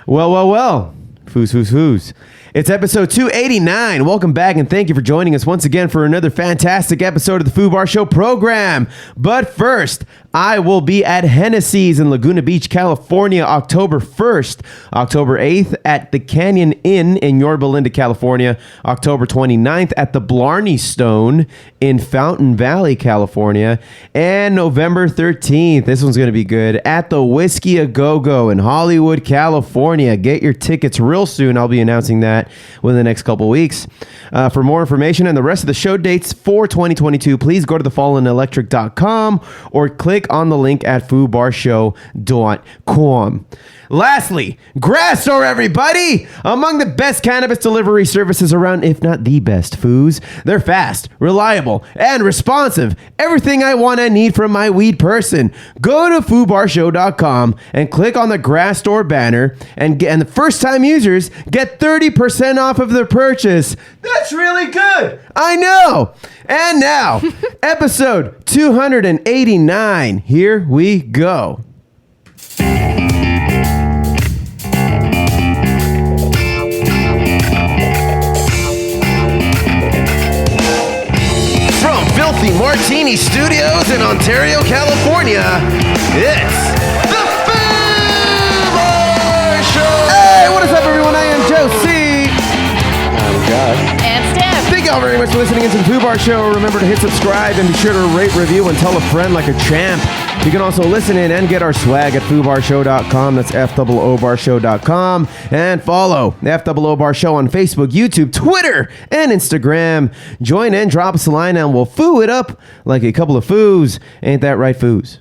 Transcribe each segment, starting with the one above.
Well. Foos. It's episode 289. Welcome back and thank you for joining us once again for another fantastic episode of the Foobar Show program. But first, I will be at Hennessy's in Laguna Beach, California, October 1st, October 8th at the Canyon Inn in Yorba Linda, California, October 29th at the Blarney Stone in Fountain Valley, California, and November 13th, this one's going to be good, at the Whiskey A Go-Go in Hollywood, California. Get your tickets real soon. I'll be announcing that within the next couple weeks. For more information and the rest of the show dates for 2022, please go to thefallenelectric.com or click on the link at foobarshow.com. Lastly, Grassdoor, everybody! Among the best cannabis delivery services around, if not the best, Foos. They're fast, reliable, and responsive. Everything I want and need from my weed person. Go to foobarshow.com and click on the Grassdoor banner, and the first-time users get 30% off of their purchase. That's really good! I know! And now, episode 289. Here we go. Martini Studios in Ontario, California. It's the Foobar Show. Hey, what is up, everyone? I am Josie. I'm Josh. And Steph. Thank y'all very much for listening into the Foobar Show. Remember to hit subscribe and be sure to rate, review, and tell a friend like a champ. You can also listen in and get our swag at foobarshow.com. That's FOObarshow.com. And follow the FOO Bar Show on Facebook, YouTube, Twitter, and Instagram. Join in, drop us a line, and we'll foo it up like a couple of foos. Ain't that right, foos?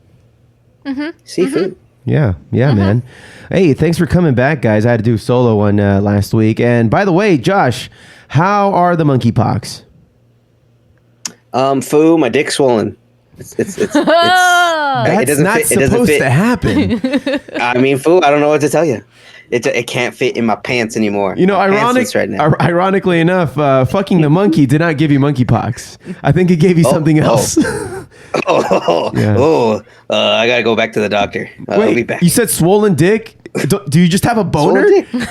Mm-hmm. Seafood. Yeah, man. Hey, thanks for coming back, guys. I had to do a solo one last week. And by the way, Josh, how are the monkeypox? Foo, my dick's swollen. That's not supposed to happen. I mean, Foo, I don't know what to tell you. It can't fit in my pants anymore. You know, ironically enough, fucking the monkey did not give you monkeypox. I think it gave you something else. I gotta go back to the doctor. I'll be back. You said swollen dick? Do you just have a boner? Because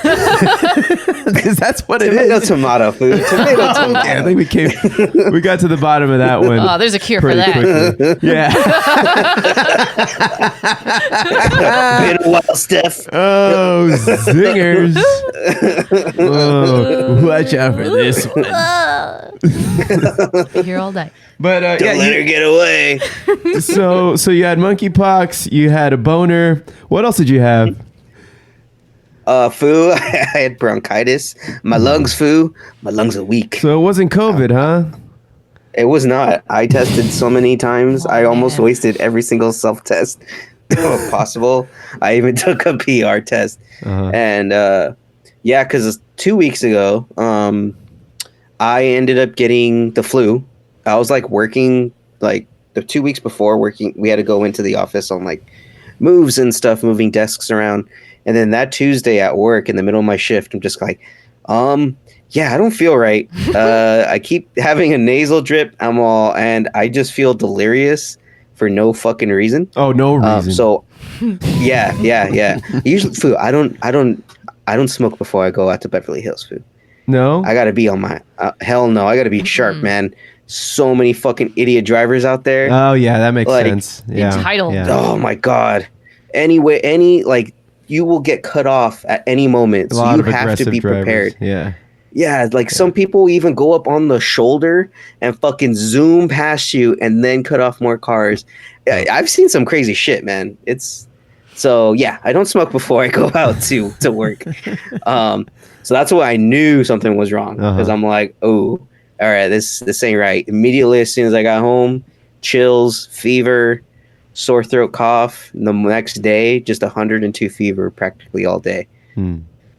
that's what it is. Tomato food. Tomato. I think we got to the bottom of that one. Oh, there's a cure for that. Quickly. Yeah. Been a while, Steph. Oh, zingers. Oh, watch out for this one. Here all day. But Don't let her get away. So you had monkeypox, you had a boner. What else did you have? Foo, I had bronchitis. My lungs, Foo. My lungs are weak. So it wasn't COVID, huh? It was not. I tested so many times. I almost wasted every single self-test possible. I even took a PR test. And because 2 weeks ago, I ended up getting the flu. I was working the 2 weeks before working. We had to go into the office on moves and stuff, moving desks around. And then that Tuesday at work in the middle of my shift, I'm just I don't feel right. I keep having a nasal drip. And I just feel delirious for no fucking reason. Oh, no reason. Yeah. Usually, Foo, I don't smoke before I go out to Beverly Hills, Foo. No? I got to be on my, hell no. I got to be sharp, man. So many fucking idiot drivers out there. Oh, yeah, that makes sense. Yeah. Entitled. Yeah. Oh, my God. You will get cut off at any moment. So you have to be prepared. Yeah. Yeah, some people even go up on the shoulder and fucking zoom past you and then cut off more cars. I've seen some crazy shit, man. I don't smoke before I go out to work. So that's why I knew something was wrong. Because I'm like, oh, all right, this ain't right. Immediately as soon as I got home, chills, fever, sore throat, cough. The next day, just 102 fever practically all day.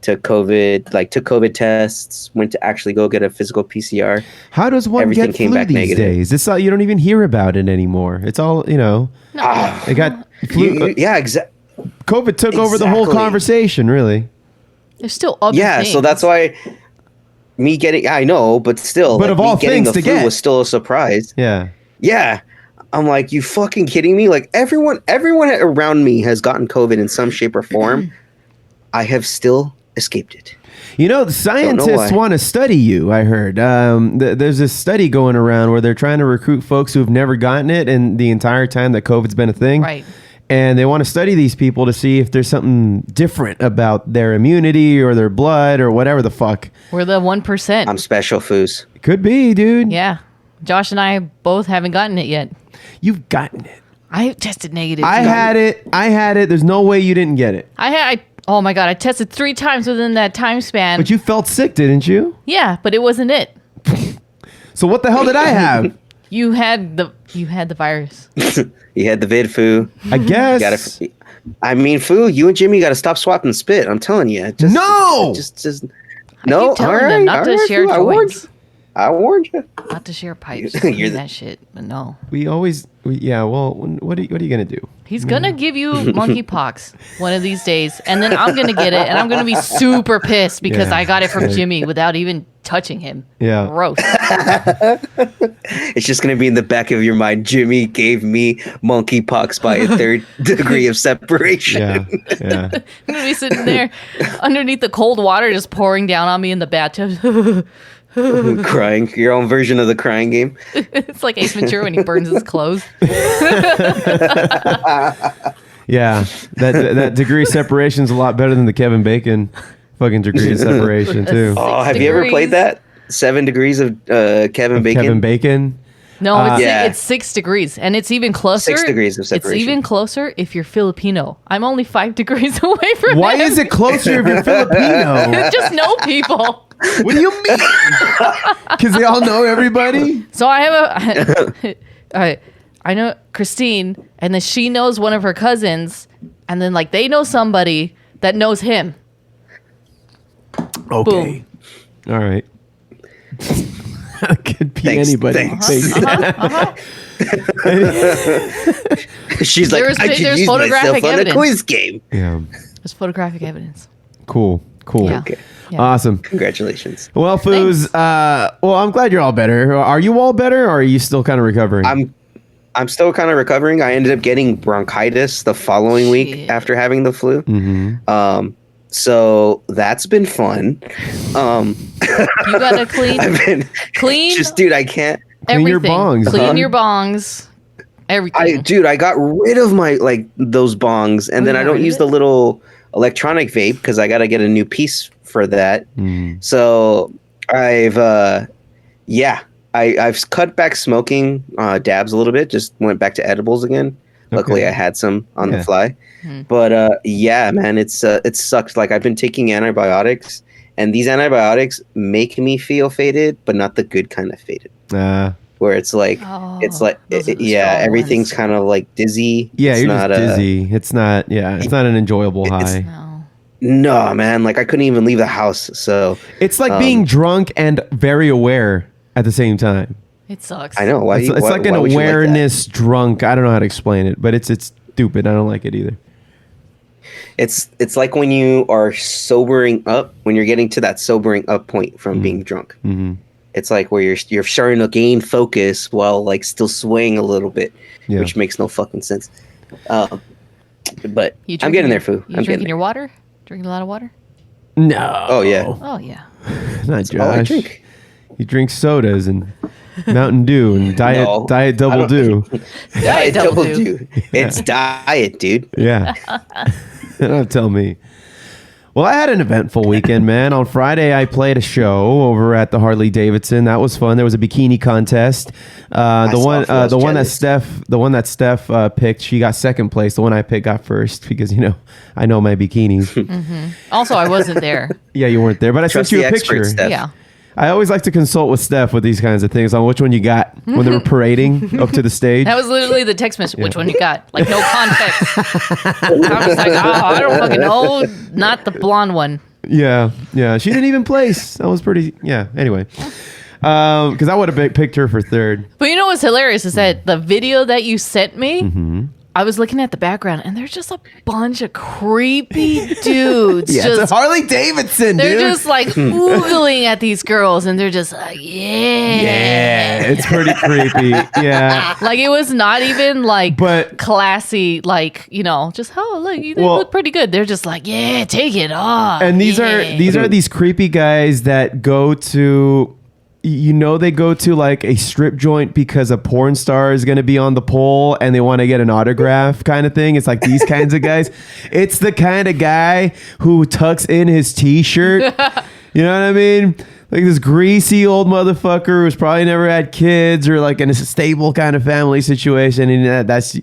Took COVID tests, went to actually go get a physical PCR. How does one Everything get came flu back these negative. days? It's all, you don't even hear about it anymore. It's all, it got flu. Exactly. COVID took over the whole conversation, really. There's still other things. So that's why I know, but still, but of all things to get, was still a surprise. Yeah. I'm like, you fucking kidding me? Everyone around me has gotten COVID in some shape or form. I have still escaped it. You know, the scientists want to study you, I heard. There's this study going around where they're trying to recruit folks who have never gotten it and the entire time that COVID's been a thing. Right. And they want to study these people to see if there's something different about their immunity or their blood or whatever the fuck. We're the 1%. I'm special, Foos. Could be, dude. Yeah. Josh and I both haven't gotten it yet. You've gotten it. I tested negative. I had it. There's no way you didn't get it. Oh my God, I tested 3 times within that time span. But you felt sick, didn't you? Yeah, but it wasn't it. So what the hell did I have? You had the virus. You had the vid, Foo. I guess. Foo, you and Jimmy got to stop swapping spit. I'm telling you. No! Just I keep telling them not to share joints. I warned you. Not to share pipes. You're that shit, but no. Well, what are you gonna do? He's gonna give you monkeypox one of these days, and then I'm gonna get it, and I'm gonna be super pissed because I got it from Jimmy without even touching him. Yeah. Gross. It's just gonna be in the back of your mind. Jimmy gave me monkeypox by a 3rd degree of separation. Yeah. I'm gonna be sitting there underneath the cold water just pouring down on me in the bathtub. Crying. Your own version of the crying game. It's like Ace Ventura when he burns his clothes. Yeah. That degree of separation is a lot better than the Kevin Bacon fucking degree of separation too. Oh, have you ever played that? 7 degrees of Kevin Bacon? Kevin Bacon? No, it's 6 degrees, and it's even closer. 6 degrees of separation. It's even closer if you're Filipino. I'm only 5 degrees away from Why him. is it closer if you're Filipino? Just know people. What do you mean? Because they all know everybody? So I have I know Christine, and then she knows one of her cousins, and then like they know somebody that knows him. Okay. Boom. All right. Could be anybody. She's like, I could use myself on a quiz game. Yeah. There's photographic evidence. Cool. Yeah. Okay. Yeah. Awesome. Congratulations. Well, Foos, I'm glad you're all better. Are you all better, or are you still kind of recovering? I'm still kind of recovering. I ended up getting bronchitis the following week after having the flu. Mm-hmm. So that's been fun. You gotta clean. Just, dude, I can't. Clean your bongs. Clean your bongs. Everything. I got rid of my those bongs, and then I don't use the little electronic vape because I got to get a new piece for that. So I've cut back smoking dabs a little bit. Just went back to edibles again. Luckily, I had some on the fly. But man, it sucks. Like I've been taking antibiotics, and these antibiotics make me feel faded, but not the good kind of faded. Where it's like everything's kind of like dizzy. Yeah, you're just dizzy. It's not an enjoyable high. No, man. Like I couldn't even leave the house. So it's like being drunk and very aware at the same time. It sucks. I know. It's like an awareness drunk. I don't know how to explain it, but it's stupid. I don't like it either. It's like when you are sobering up, when you're getting to that sobering up point from being drunk. Mm-hmm. It's like where you're starting to gain focus while like still swaying a little bit, which makes no fucking sense. But I'm getting there, Foo. You drinking your water? Drinking a lot of water? No. Oh yeah. Oh yeah. Not Josh. All I drink. He drinks sodas and Mountain Dew and Diet Double Dew. Diet Double Dew. It's diet, dude. Yeah. Don't tell me. Well, I had an eventful weekend, man. On Friday, I played a show over at the Harley Davidson. That was fun. There was a bikini contest. The one that Steph picked, she got second place. The one I picked got first because I know my bikinis. Mm-hmm. Also, I wasn't there. Yeah, you weren't there, but I sent you a picture. Steph. Yeah. I always like to consult with Steph with these kinds of things on which one you got when they were parading up to the stage. That was literally the text message. Which one you got? Like no context. I'm just like, I don't fucking know. Not the blonde one. Yeah. She didn't even place. That was pretty. Yeah. Anyway, because I would have picked her for third. But you know what's hilarious is that the video that you sent me, I was looking at the background, and there's just a bunch of creepy dudes. Yeah, just it's a Harley Davidson, they're dude. just like oogling at these girls, and they're just like, Yeah, it's pretty creepy. Yeah. Like it was not even like But- classy, like, you know, just look, they Well- look pretty good. They're just like, yeah, take it off. And these yeah. are these creepy guys that go to, you know, they go to like a strip joint because a porn star is going to be on the pole and they want to get an autograph kind of thing. It's like these kinds of guys. It's the kind of guy who tucks in his t-shirt. You know what I mean? Like this greasy old motherfucker who's probably never had kids or like in a stable kind of family situation, and that's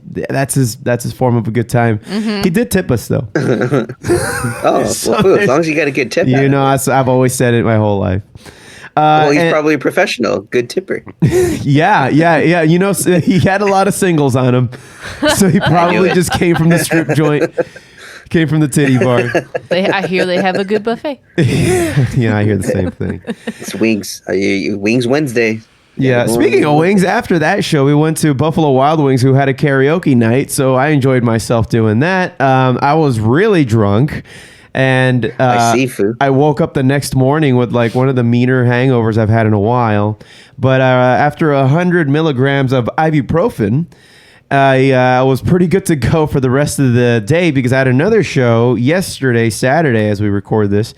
his form of a good time. He did tip us though. Oh, well, as long as you got a good tip. You know, I've always said it my whole life. Well, he's and- probably a professional, good tipper. Yeah. You know, he had a lot of singles on him, so he probably it. just came from the strip joint, came from the titty bar. I hear they have a good buffet. Yeah, I hear the same thing. It's Wings. Wings Wednesday. Yeah. Speaking of wings, after that show, we went to Buffalo Wild Wings, who had a karaoke night, so I enjoyed myself doing that. I was really drunk. And I see, Foo. I woke up the next morning with like one of the meaner hangovers I've had in a while. But after 100 milligrams of ibuprofen, I was pretty good to go for the rest of the day because I had another show yesterday, Saturday, as we record this,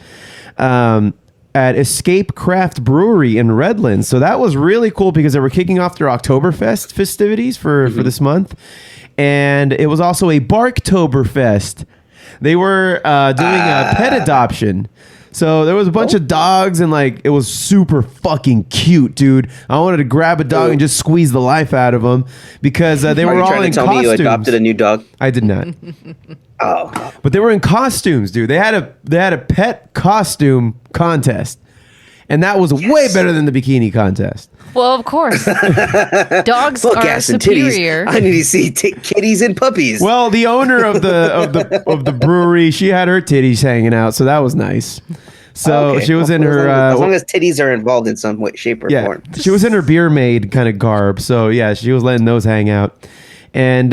at Escape Craft Brewery in Redlands. So that was really cool because they were kicking off their Oktoberfest festivities for this month. And it was also a Barktoberfest. They were doing a pet adoption. So there was a bunch of dogs and like it was super fucking cute, dude. I wanted to grab a dog and just squeeze the life out of them because they were Are you all trying in to tell me you costumes. adopted a new dog? I did not. Oh, But they were in costumes, dude. They had a pet costume contest. And that was way better than the bikini contest. Well, of course. Dogs fuck are ass and superior. titties. I need to see kitties and puppies. Well, the owner of the brewery, she had her titties hanging out, so that was nice. So Okay. she was in Well, her as long as titties are involved in some way, shape, or form. she was in her beer maid kind of garb. So yeah, she was letting those hang out. And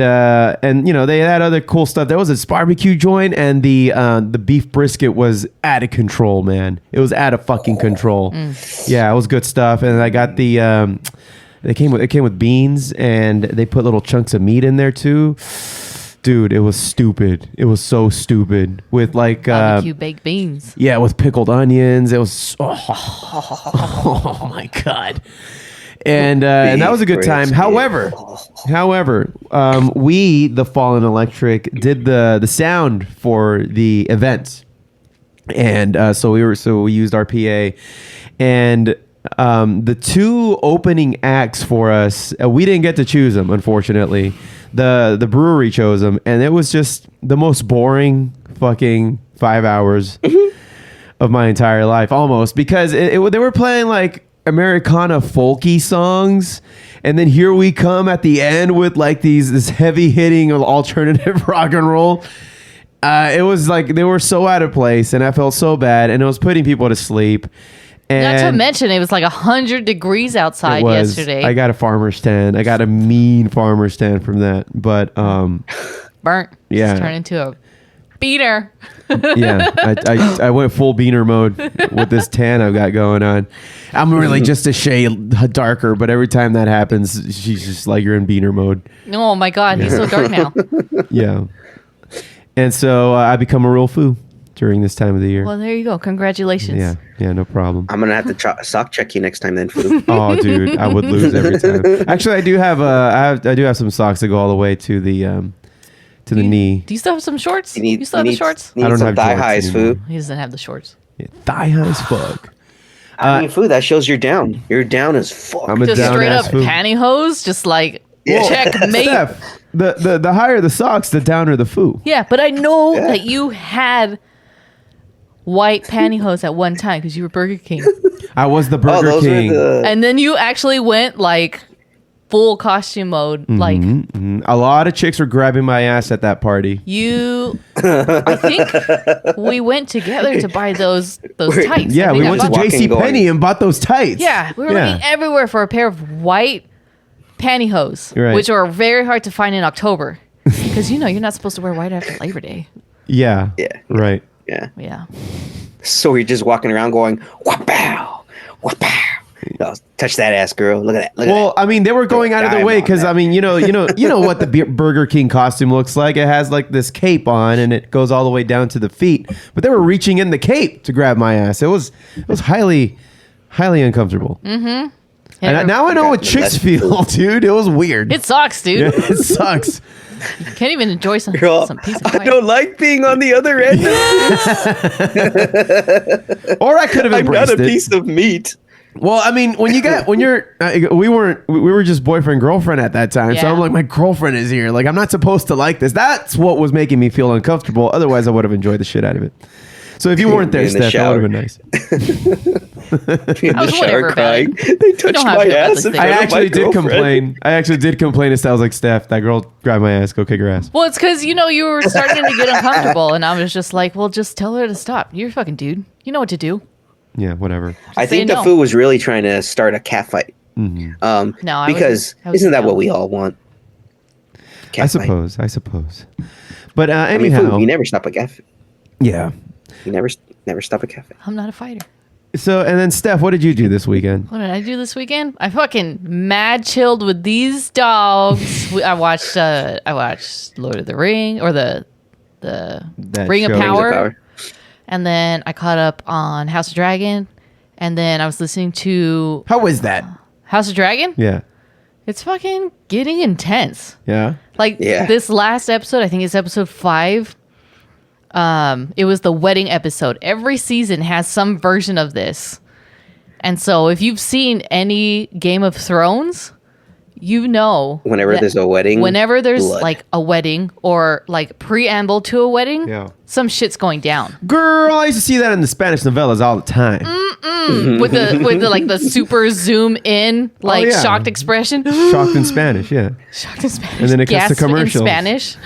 you know, they had other cool stuff. There was this barbecue joint, and the beef brisket was out of control, man. It was out of fucking control. Yeah, it was good stuff. And I got the it came with beans, and they put little chunks of meat in there too. Dude, it was stupid. It was so stupid with like Barbecue baked beans. yeah, with pickled onions. It was oh my god. And that was a good time. However, we, the Fallen Electric, did the sound for the event, and so we used our PA, and the two opening acts for us, we didn't get to choose them, unfortunately. The brewery chose them, and it was just the most boring fucking 5 hours of my entire life, almost, because they were playing like Americana folky songs, and then here we come at the end with like this heavy hitting of alternative rock and roll. It was like they were so out of place, and I felt so bad, and it was putting people to sleep. And Not to mention, it was like 100 degrees outside it was. yesterday. I got a farmer's tan. I got a mean farmer's tan from that, but Burnt. Yeah. Just turned into a beater. yeah, I went full beaner mode with this tan I've got going on. I'm really just a shade darker, but every time that happens, she's just like, you're in beaner mode. Oh my God, he's so dark now. Yeah. And so I become a real foo during this time of the year. Well, there you go. Congratulations. Yeah, no problem. I'm gonna have to sock check you next time, then, Foo. Oh, dude, I would lose every time. Actually, I do have some socks that go all the way to the knee. Do you still have some shorts? You still have the shorts? Need I don't some have thigh jorts highs, anymore. Foo. He doesn't have the shorts. Yeah, thigh high as fuck. I mean, Foo, that shows you're down. You're down as fuck. I'm a Just down straight ass up foo. pantyhose, just like checkmate. Steph, the higher the socks, the downer the foo. Yeah, but I know that you had white pantyhose at one time because you were Burger King. I was the Burger those King. are the. And then you actually went like full costume mode. Like A lot of chicks were grabbing my ass at that party. I think we went together to buy those tights. Yeah, I think we I went to bought- Walking, J.C. going. Penney and bought those tights. Yeah, we were looking everywhere for a pair of white pantyhose, Right. which are very hard to find in October. Because you're not supposed to wear white after Labor Day. Yeah. Right. Yeah. Yeah. So we're just walking around going, "Wapow, wapow." Oh, touch that ass, girl. Look at that. Well, I mean, they were going out of their way because I mean, you know what the Burger King costume looks like. It has like this cape on, and it goes all the way down to the feet. But they were reaching in the cape to grab my ass. It was highly, highly uncomfortable. Mm-hmm. And now I know what chicks feel, dude. It was weird. It sucks, dude. Yeah, it sucks. You can't even enjoy some piece of I don't like being on the other end of this. Or I could have I'm embraced not a it. piece of meat. Well, I mean, we were just boyfriend girlfriend at that time. So Yeah. I'm like, my girlfriend is here. Like, I'm not supposed to like this. That's what was making me feel uncomfortable. Otherwise, I would have enjoyed the shit out of it. So if you weren't there, In the Steph, that would have been nice. In I the was shower whatever, crying. man. They touched how I my feel about ass this in thing. I front of my actually did girlfriend. complain. To Steph. I was like, Steph, that girl grabbed my ass. Go kick her ass. Well, it's because, you were starting to get uncomfortable. And I was just like, well, just tell her to stop. You're a fucking dude. You know what to do. Yeah, whatever. I think say the no. Foo was really trying to start a cat fight. Mm-hmm. No, I Because was isn't that no. what we all want? Cat I fight. suppose. But I mean, anyhow, Foo, you never stop a cat fight. yeah. You never stop a cat fight. I'm not a fighter. So, and then Steph, what did you do this weekend? What did I do this weekend? I fucking mad chilled with these dogs. I watched Lord of the Ring or the That Ring of show. Power. And then I caught up on House of Dragon. And then I was listening to How was that? House of Dragon. Yeah. It's fucking getting intense. Yeah. Like Yeah. this last episode, I think it's episode 5. It was the wedding episode. Every season has some version of this. And so if you've seen any Game of Thrones, Whenever that there's a wedding, whenever there's blood. like a wedding or like preamble to a wedding, Yeah. some shit's going down. Girl, I used to see that in the Spanish novellas all the time. with the like the super zoom in like yeah. shocked expression. Shocked in Spanish, yeah. Shocked in Spanish. And then it cuts to Gasp in commercials. Spanish.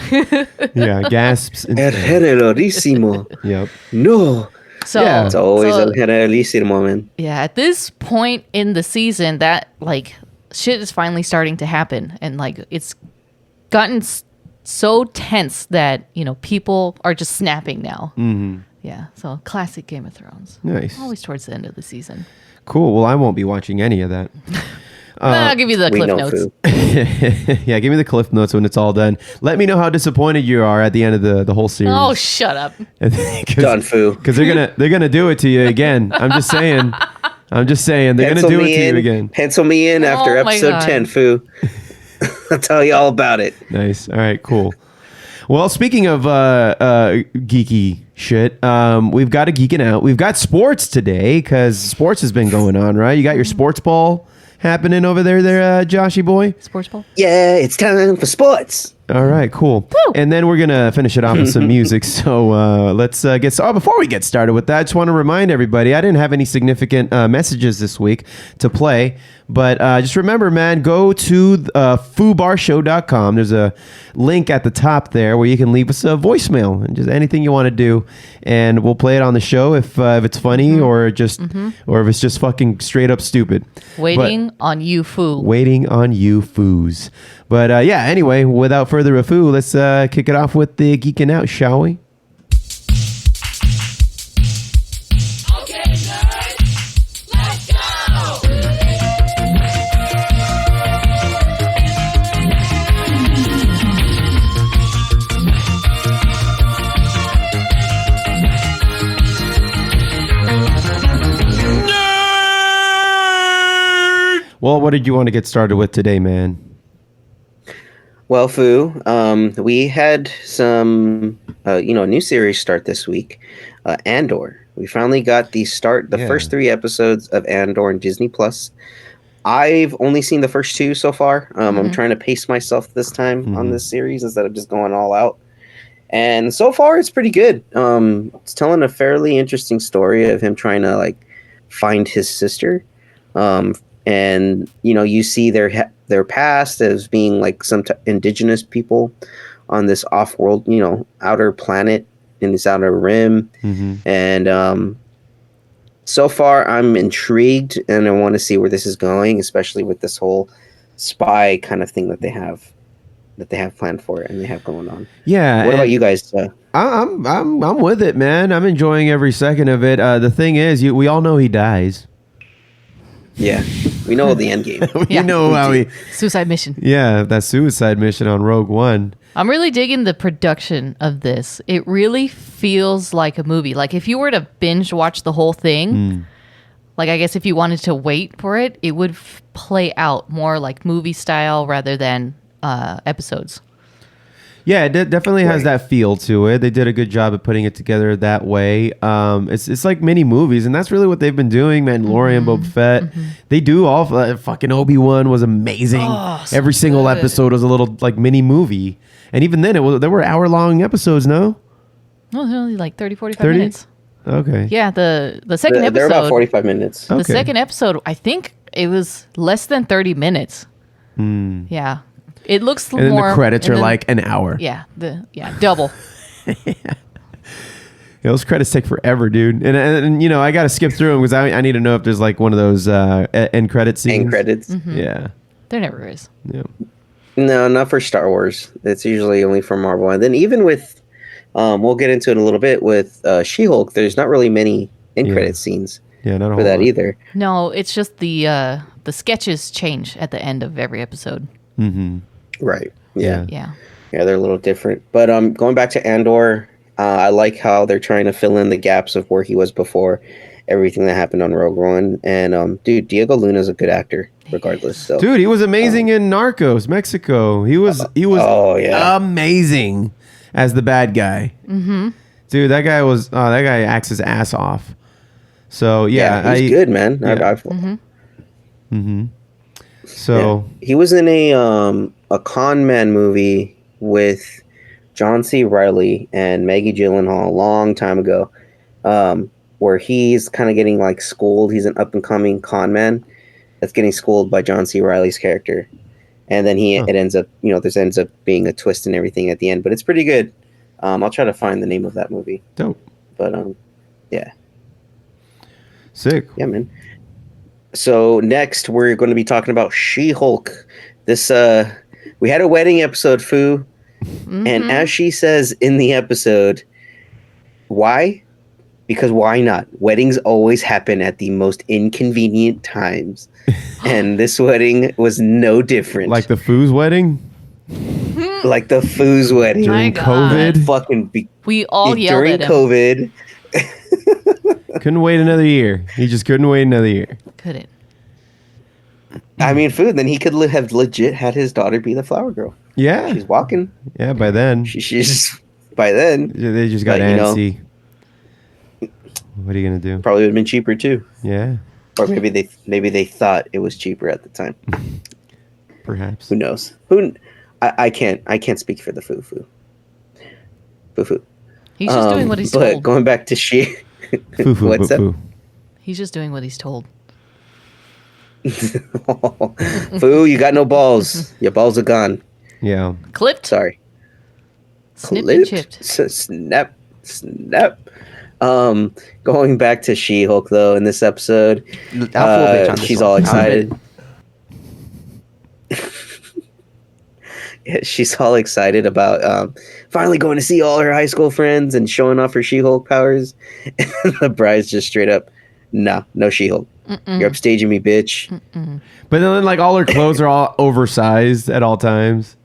Yeah, gasps. In El Spanish. generalissimo. Yep. No. So Yeah. It's always so, El generalissimo, man. yeah, at this point in the season, that like shit is finally starting to happen, and like it's gotten so tense that people are just snapping now. Mm-hmm. Yeah, so classic Game of Thrones. Nice. Always towards the end of the season. Cool. Well, I won't be watching any of that. I'll give you the We cliff know notes. Foo. Yeah, give me the cliff notes when it's all done. Let me know how disappointed you are at the end of the whole series. Oh, shut up! Done, Foo. Because they're gonna do it to you again. I'm just saying. They're gonna do it to you again. Pencil me in after Oh my episode God. 10, Foo. I'll tell you all about it. Nice. All right. Cool. Well, speaking of geeky shit, we've got a Geeking Out. We've got sports today because sports has been going on, right? You got your sports ball happening over there, Joshy boy. Sports ball. Yeah, it's time for sports. All right, cool. Woo! And then we're gonna finish it off with some music. So let's get started. Before we get started with that, I just want to remind everybody I didn't have any significant messages this week to play, but just remember, man, go to foobarshow.com. There's a link at the top there where you can leave us a voicemail and just anything you want to do, and we'll play it on the show if it's funny or just or if it's just fucking straight up stupid. Waiting on you, fool. Waiting on you, Foos. But yeah, anyway, without further ado, let's kick it off with the Geeking Out, shall we? Okay, nerds, let's go! Well, what did you want to get started with today, man? Well, Foo, we had some, new series start this week, Andor. We finally got the first 3 episodes of Andor on Disney Plus. I've only seen the first 2 so far. I'm trying to pace myself this time on this series instead of just going all out. And so far, it's pretty good. It's telling a fairly interesting story of him trying to find his sister. And you see their past as being some indigenous people on this off-world, outer planet in this outer rim. And so far, I'm intrigued, and I want to see where this is going, especially with this whole spy kind of thing that they have. that they have planned for it and they have going on. Yeah. What about you guys? I'm with it, man. I'm enjoying every second of it. The thing is, we all know he dies. Yeah, we know the end game. You know how he. Suicide mission. Yeah, that suicide mission on Rogue One. I'm really digging the production of this. It really feels like a movie. Like if you were to binge watch the whole thing, like I guess if you wanted to wait for it, it would play out more like movie style rather than episodes. Yeah, it definitely has that feel to it. They did a good job of putting it together that way. It's like mini movies, and that's really what they've been doing. Mandalorian, Boba Fett, they do all. Fucking Obi-Wan was amazing. So Every single episode was a little like mini movie, and even then, there were hour-long episodes. No, No, it's only like 30, 45 30? minutes. Okay. Yeah, the second episode. They're about 45 minutes. The Okay. second episode, I think it was less than 30 minutes. Yeah. It looks And then more. the credits and are then- like an hour. Yeah, double. Yeah, those credits take forever, dude. And you know, I got to skip through them because I need to know if there's like one of those end credit scenes. End credits. Yeah. There never is. Yeah. No, not for Star Wars. It's usually only for Marvel. And then even with, we'll get into it a little bit with She-Hulk. There's not really many end credit scenes Yeah, not a for whole that lot. either. No, it's just the sketches change at the end of every episode. Mm-hmm. Right. Yeah. Yeah. Yeah, they're a little different. But going back to Andor, I like how they're trying to fill in the gaps of where he was before everything that happened on Rogue One. And dude, Diego Luna's a good actor, regardless. So Dude, he was amazing in Narcos, Mexico. He was oh, yeah. amazing as the bad guy. Mm-hmm. Dude, that guy acts his ass off. So yeah, he's good, man. Yeah. So He was in a con man movie with John C. Reilly and Maggie Gyllenhaal a long time ago, where he's kind of getting like schooled. He's an up and coming con man that's getting schooled by John C. Reilly's character, and then it ends up, this ends up being a twist and everything at the end. But it's pretty good. I'll try to find the name of that movie. dope, But yeah, sick. yeah, man. So next we're going to be talking about She-Hulk. This we had a wedding episode, Foo, and as she says in the episode, why? Because why not? Weddings always happen at the most inconvenient times, and this wedding was no different. Like the Foos wedding Like the Foos wedding My during God. COVID. fucking We all yelled during at him. COVID. Couldn't wait another year. He just couldn't wait another year. Couldn't. I mean, Food. Then he could have legit had his daughter be the flower girl. Yeah, She's walking. yeah. By then, She's by then they just got But, you know, antsy. What are you gonna do? probably would have been cheaper too. Yeah, Or maybe they thought it was cheaper at the time. perhaps. Who knows? I can't speak for the foo. He's just doing what he's But told. going back to Foo foo What's foo foo. He's just doing what he's told. Foo, you got no balls. Your balls are gone. Yeah. Clipped, Sorry. snipped, and Clipped. chipped. Snap. Going back to She-Hulk though, in this episode, I'll full bitch on this she's one. all I'll excited. admit. Yeah, she's all excited about finally going to see all her high school friends and showing off her She-Hulk powers. And the bride's just straight up, no She-Hulk. You're upstaging me, bitch. But then, like, all her clothes are all oversized at all times.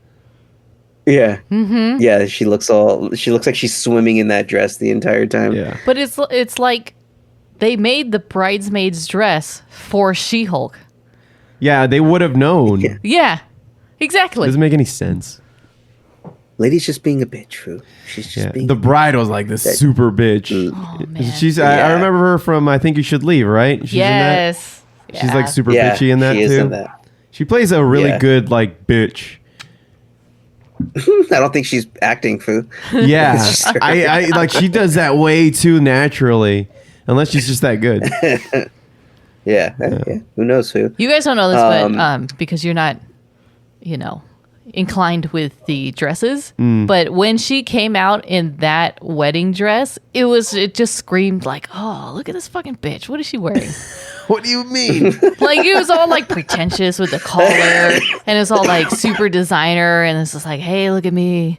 Yeah. Yeah, she looks like she's swimming in that dress the entire time. Yeah. But it's like they made the bridesmaid's dress for She-Hulk. Yeah, they would have known. Yeah. Yeah, exactly. Doesn't make any sense. Lady's just being a bitch, Foo. She's just Yeah. being The bride was like the super bitch. Oh, man. She's. I Yeah. remember her from I Think You Should Leave, right? She's Yes. in that. She's like super yeah, bitchy in that she too. is in that. She plays a really Yeah. good like bitch. I don't think she's acting, Foo. Yeah, It's just her. I like she does that way too naturally, unless she's just that good. Yeah. Who knows, Foo? You guys don't know this, but because you're not, inclined with the dresses, but when she came out in that wedding dress, it just screamed like, oh, look at this fucking bitch. What is she wearing? What do you mean? Like, it was all like pretentious with the collar, and it was all like super designer, and it's just like, hey, look at me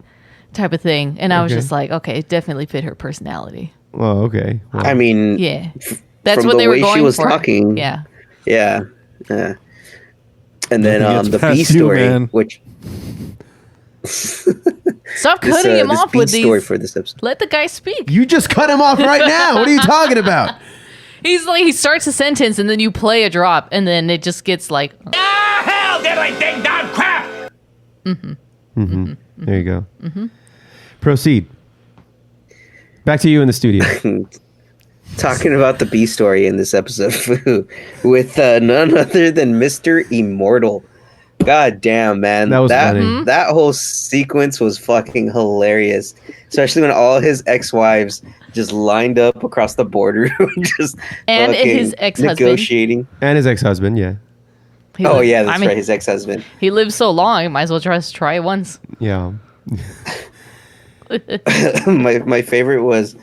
type of thing. And I was just like, okay, it definitely fit her personality. Oh, okay. Well, I mean, Yeah. That's from what the they were way going she was for. talking. Yeah. Yeah. And then Nothing gets the past B you, story, man. which Stop cutting him off B with story these. for this episode. Let the guy speak. you just cut him off right now. What are you talking about? He's like, he starts a sentence and then you play a drop and then it just gets like, Hell, diddly ding dong crap! There you go. Proceed. Back to you in the studio. Talking about the B story in this episode with none other than Mr. Immortal. God damn, man. That was funny. That whole sequence was fucking hilarious. Especially when all his ex-wives just lined up across the border. Just And fucking his ex-husband. negotiating. And his ex-husband, yeah. he Oh, li- yeah, that's I mean, right. His ex-husband. He lives so long, might as well just try it once. Yeah. My favorite was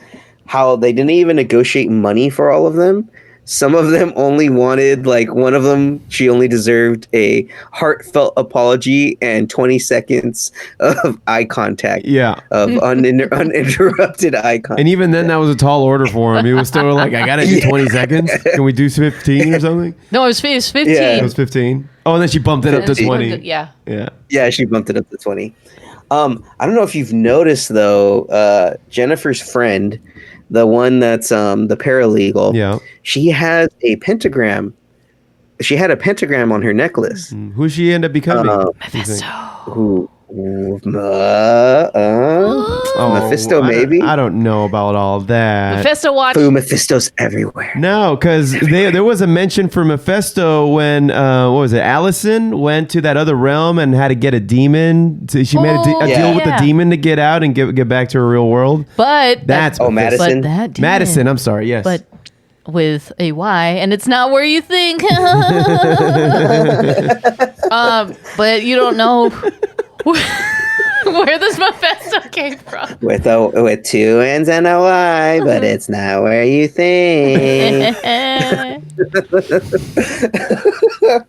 how they didn't even negotiate money for all of them. Some of them only wanted, like, one of them, she only deserved a heartfelt apology and 20 seconds of eye contact. Yeah. Of uninterrupted eye contact. And even then, that was a tall order for him. He was still like, I got to do 20 seconds. Can we do 15 or something? No, it was 15. Yeah. It was 15. Oh, and then she bumped it up to 20. Yeah. Yeah. Yeah, she bumped it up to 20. I don't know if you've noticed, though, Jennifer's friend, the one that's the paralegal, Yeah. she has a pentagram. She had a pentagram on her necklace. Who she end up becoming? Mephisto. Who? Oh, Mephisto, maybe? I don't know about all that. Mephisto watch. Ooh, Mephisto's everywhere. No, because there was a mention for Mephisto when what was it? Allison went to that other realm and had to get a demon. She made a Oh, deal with the yeah. demon to get out and get back to her real world. But That's Oh, Mephisto. Madison? But that demon, Madison. I'm sorry. Yes. But with a Y, and it's not where you think. But you don't know where this Mephisto came from. With two N's and a Y, but it's not where you think.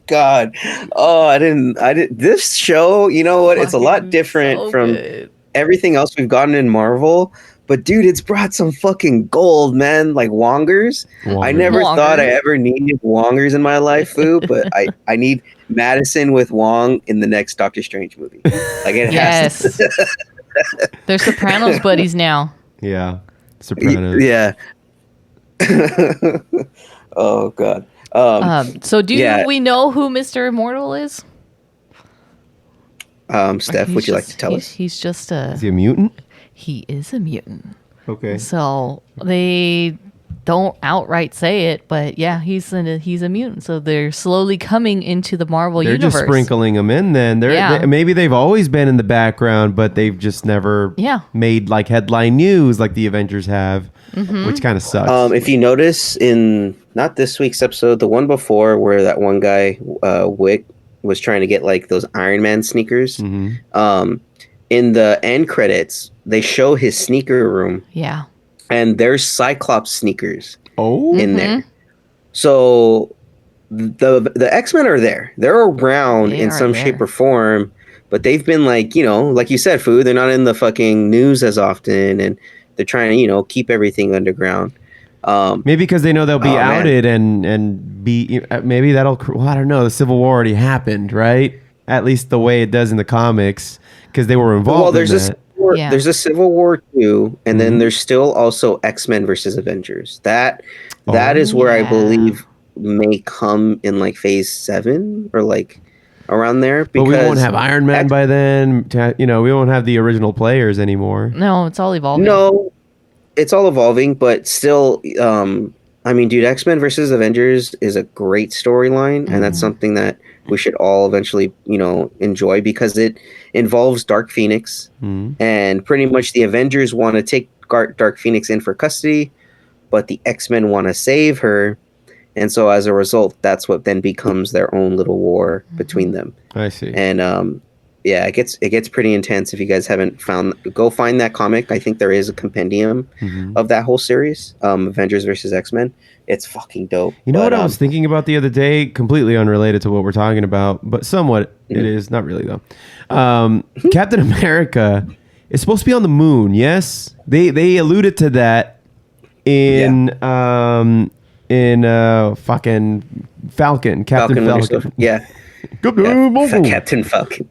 God. Oh, I didn't. This show, you know what? It's a lot different So from good. everything else we've gotten in Marvel. But dude, it's brought some fucking gold, man. Like Wongers. I never Wongers. thought I ever needed Wongers in my life, Foo, but I need Madison with Wong in the next Doctor Strange movie. Like it has to. Yes. They're Sopranos buddies now. yeah. Sopranos. Yeah. Oh god. So do Yeah. we know who Mr. Immortal is? Steph, He's would you like to just- tell he's- us? He's just Is he a mutant? he is a mutant. Okay. So they don't outright say it, but yeah, he's a mutant. So they're slowly coming into the Marvel They're universe. just sprinkling them in. Then Yeah. maybe they've always been in the background, but they've just never made like headline news like the Avengers have, which kind of sucks. If you notice in not this week's episode, the one before where that one guy, Wick, was trying to get like those Iron Man sneakers. In the end credits, they show his sneaker room, Yeah. and there's Cyclops sneakers Oh, in there. So the X-Men are there. They're around They in are some there. shape or form, but they've been like, you know, like you said, Fu, they're not in the fucking news as often, and they're trying to, you know, keep everything underground. maybe because they know they'll be Oh, man. outed and be maybe that'll. Well, I don't know. The Civil War already happened, right? At least the way it does in the comics, because they were involved. Well, there's in a that. Civil War, Yeah. there's a Civil War 2, and then there's still also X-Men versus Avengers. That is where I yeah. believe may come in like phase 7 or like around there. But we won't have Iron Man X- by then. You know, we won't have the original players anymore. No, it's all evolving. No, it's all evolving, but still, I mean, dude, X-Men versus Avengers is a great storyline, and that's something that we should all eventually, you know, enjoy because it involves Dark Phoenix, and pretty much the Avengers want to take Dark Phoenix in for custody, but the X-Men want to save her, and so as a result, that's what then becomes their own little war between them. I see. And yeah, it gets pretty intense. If you guys haven't go find that comic. I think there is a compendium of that whole series, Avengers versus X-Men. It's fucking dope. You know what I was thinking about the other day? Completely unrelated to what we're talking about, but somewhat it is. Not really though. Captain America is supposed to be on the moon. Yes, they alluded to that in fucking Falcon, Captain Falcon. Yeah. Captain Falcon.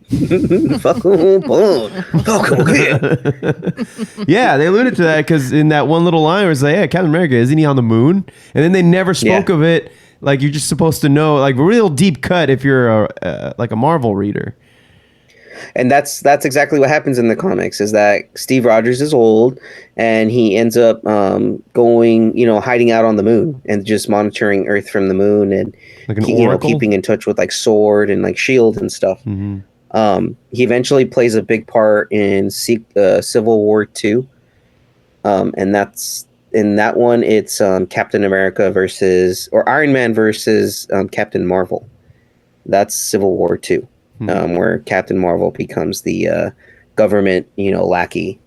Yeah, they alluded to that because in that one little line, it was like, "Yeah, Captain America, isn't he on the moon?" And then they never spoke of it. Like you're just supposed to know, like real deep cut if you're like a Marvel reader. And that's exactly what happens in the comics. Is that Steve Rogers is old, and he ends up going, hiding out on the moon and just monitoring Earth from the moon, and like keeping in touch with like Sword and like Shield and stuff. Mm-hmm. He eventually plays a big part in Civil War II, and that's in that one. It's Captain America or Iron Man versus Captain Marvel. That's Civil War II. Where Captain Marvel becomes the government, lackey,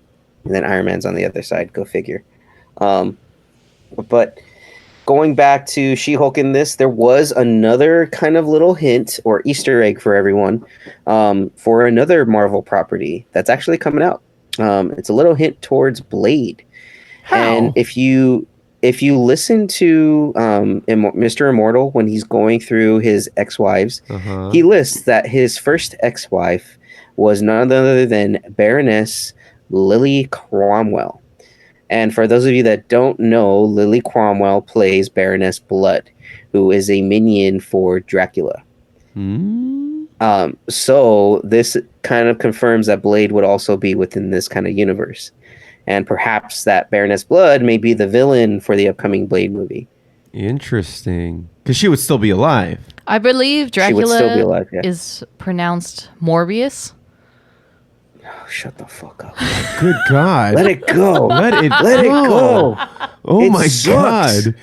and then Iron Man's on the other side. Go figure. But going back to She-Hulk in this, there was another kind of little hint or Easter egg for everyone for another Marvel property that's actually coming out. It's a little hint towards Blade. How? And if you listen to Mr. Immortal when he's going through his ex-wives, he lists that his first ex-wife was none other than Baroness Lily Cromwell. And for those of you that don't know, Lily Cromwell plays Baroness Blood, who is a minion for Dracula. So this kind of confirms that Blade would also be within this kind of universe. And perhaps that Baroness Blood may be the villain for the upcoming Blade movie. Interesting. Because she would still be alive. I believe Dracula would still be alive, yeah. is pronounced Morbius. Oh, shut the fuck up. Good God. Let it go. Let it go. Oh It my sucks. God.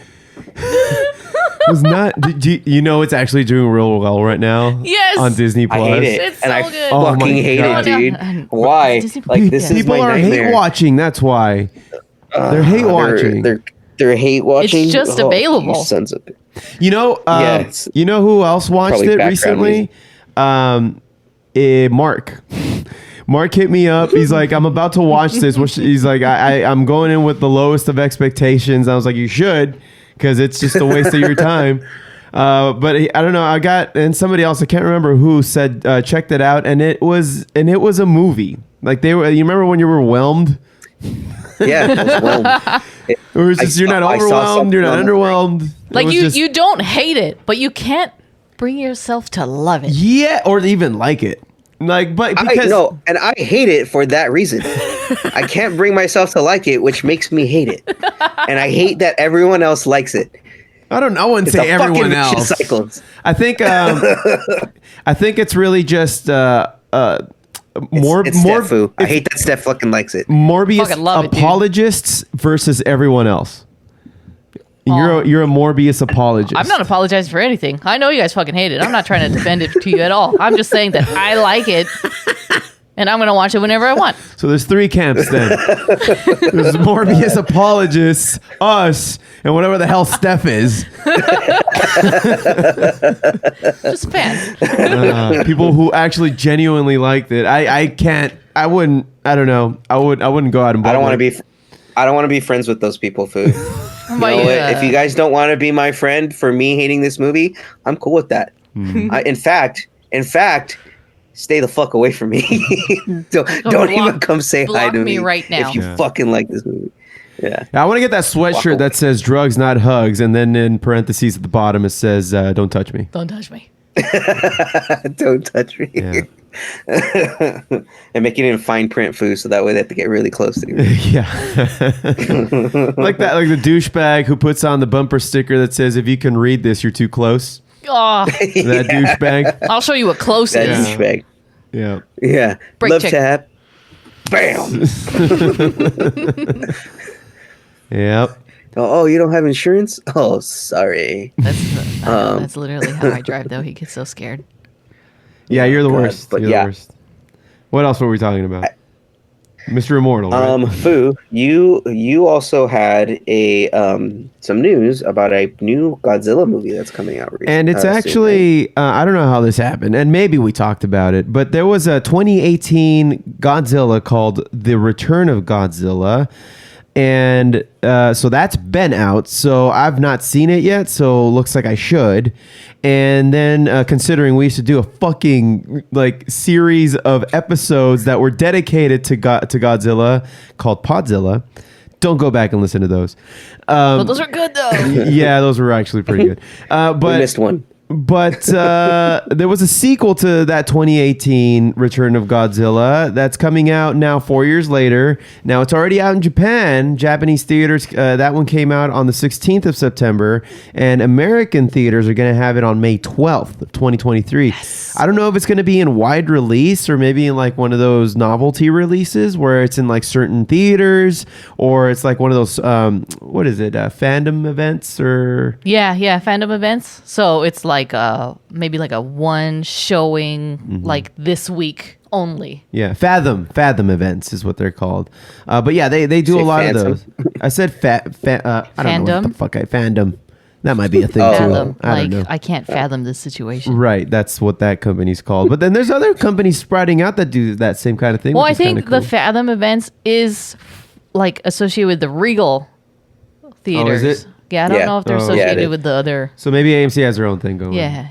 Was not. It's actually doing real well right now. Yes. On Disney Plus. I hate it. It's and so I good. Oh my fucking hate God. it, dude. No. Why? Disney- Like, this is People my are nightmare. hate watching. That's why. They're hate watching. They're hate watching. It's just You available. sons of... It's who else watched probably it background recently? Mark. Mark hit me up. He's like, I'm about to watch this. He's like, I'm going in with the lowest of expectations. I was like, you should, because it's just a waste of your time. But I don't know. And somebody else, I can't remember who, said checked it out, and it was a movie. Like you remember when you were whelmed? Yeah, it was whelmed. Or it's just you're not overwhelmed, you're not underwhelmed. Like you don't hate it, but you can't bring yourself to love it. Yeah, or even like it. Like, but because and I hate it for that reason. I can't bring myself to like it, which makes me hate it, and I hate that everyone else likes it. I wouldn't It's say a fucking everyone vicious else. cycle. I think it's really just It's Steph. I hate that Steph fucking likes it. Morbius Fucking love it, dude. apologists versus everyone else. You're a Morbius apologist. I'm not apologizing for anything. I know you guys fucking hate it. I'm not trying to defend it to you at all. I'm just saying that I like it, and I'm gonna watch it whenever I want. So there's three camps then. There's Morbius apologists, us, and whatever the hell Steph is. Just fans. People who actually genuinely liked it. I wouldn't go out and I don't want to be friends with those people, Food. You know what? If you guys don't want to be my friend for me hating this movie, I'm cool with that. In fact, stay the fuck away from me. don't even come say hi to me right now if you fucking like this movie. Yeah. I want to get that sweatshirt that says drugs, not hugs. And then in parentheses at the bottom, it says, don't touch me. Don't touch me. Don't touch me. Yeah. And make it in fine print, Food, so that way they have to get really close to you. Yeah. Like the douchebag who puts on the bumper sticker that says, if you can read this, you're too close. Oh, That douchebag. I'll show you what close That is. douchebag. Yeah. Yeah. Break Love check. tap. Bam. Yep. Oh, you don't have insurance? Oh, sorry. That's literally how I drive, though. He gets so scared. Yeah, you're the God, worst. but You're yeah. the worst. What else were we talking about? Mr. Immortal. Right? Foo, you also had a some news about a new Godzilla movie that's coming out recently. And it's actually, I don't know how this happened, and maybe we talked about it, but there was a 2018 Godzilla called The Return of Godzilla. And so that's been out. So I've not seen it yet. So it looks like I should. And then considering we used to do a fucking like series of episodes that were dedicated to Godzilla called Podzilla. Don't go back and listen to those. But those are good though. Yeah, those were actually pretty good. But we missed one. But there was a sequel to that 2018 Return of Godzilla that's coming out now 4 years later. Now it's already out in Japan, Japanese theaters. That one came out on the 16th of September, and American theaters are going to have it on May 12th of 2023. Yes. I don't know if it's going to be in wide release or maybe in like one of those novelty releases where it's in like certain theaters, or it's like one of those what is it, fandom events or fandom events. So it's like maybe like a one showing like this week only. Yeah, Fathom events is what they're called. But yeah, they do a lot of those. I said I don't know what the fuck fandom. That might be a thing too. Fathom. I don't know. I can't fathom this situation. Right, that's what that company's called. But then there's other companies sprouting out that do that same kind of thing. Well, I think the Fathom events is like associated with the Regal theaters. Oh, is it? Yeah, I don't know if they're associated with the other. So maybe AMC has their own thing going. Yeah.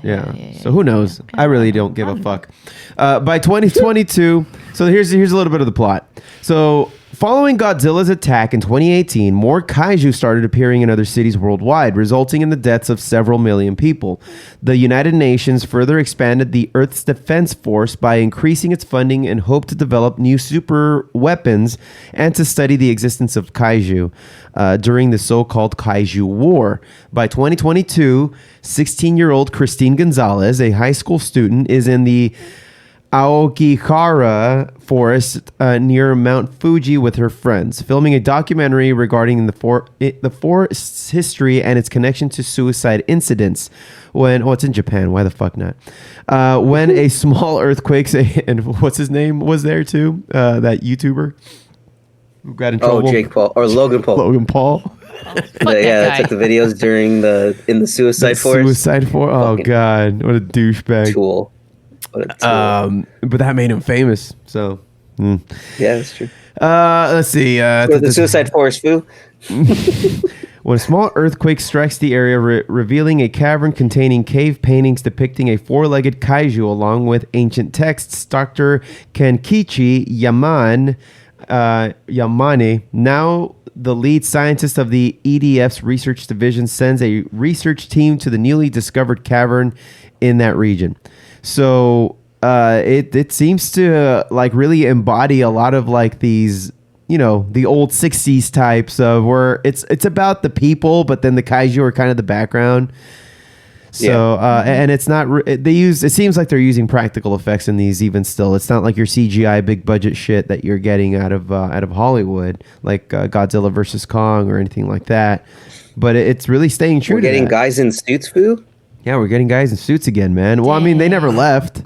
So who knows? I really don't give a fuck. By 2022, so here's a little bit of the plot. So following Godzilla's attack in 2018, more kaiju started appearing in other cities worldwide, resulting in the deaths of several million people. The United Nations further expanded the Earth's Defense Force by increasing its funding and hoped to develop new super weapons and to study the existence of kaiju during the so-called Kaiju War. By 2022, 16-year-old Christine Gonzalez, a high school student, is in the Aokigahara forest near Mount Fuji with her friends, filming a documentary regarding the forest's history and its connection to suicide incidents. It's in Japan. Why the fuck not? When a small earthquake, and what's his name was there too? That YouTuber who got in trouble. Oh, Jake Paul or Logan Paul. Logan Paul. That took the videos in the suicide forest. Suicide forest. Oh god, what a douchebag. Tool. But that made him famous. So yeah, that's true. Let's see. The suicide forest, Foo. When a small earthquake strikes the area, revealing a cavern containing cave paintings depicting a four-legged kaiju, along with ancient texts, Dr. Kenkichi Yamane, now the lead scientist of the EDF's research division, sends a research team to the newly discovered cavern in that region. So it seems to like really embody a lot of like these, the old 60s types of where it's about the people, but then the kaiju are kind of the background. So and it's not it seems like they're using practical effects in these even still. It's not like your CGI big budget shit that you're getting out of Hollywood, like Godzilla versus Kong or anything like that. But it's really staying true. We're getting guys in suits, Foo. Yeah, we're getting guys in suits again, man. Well, I mean, they never left.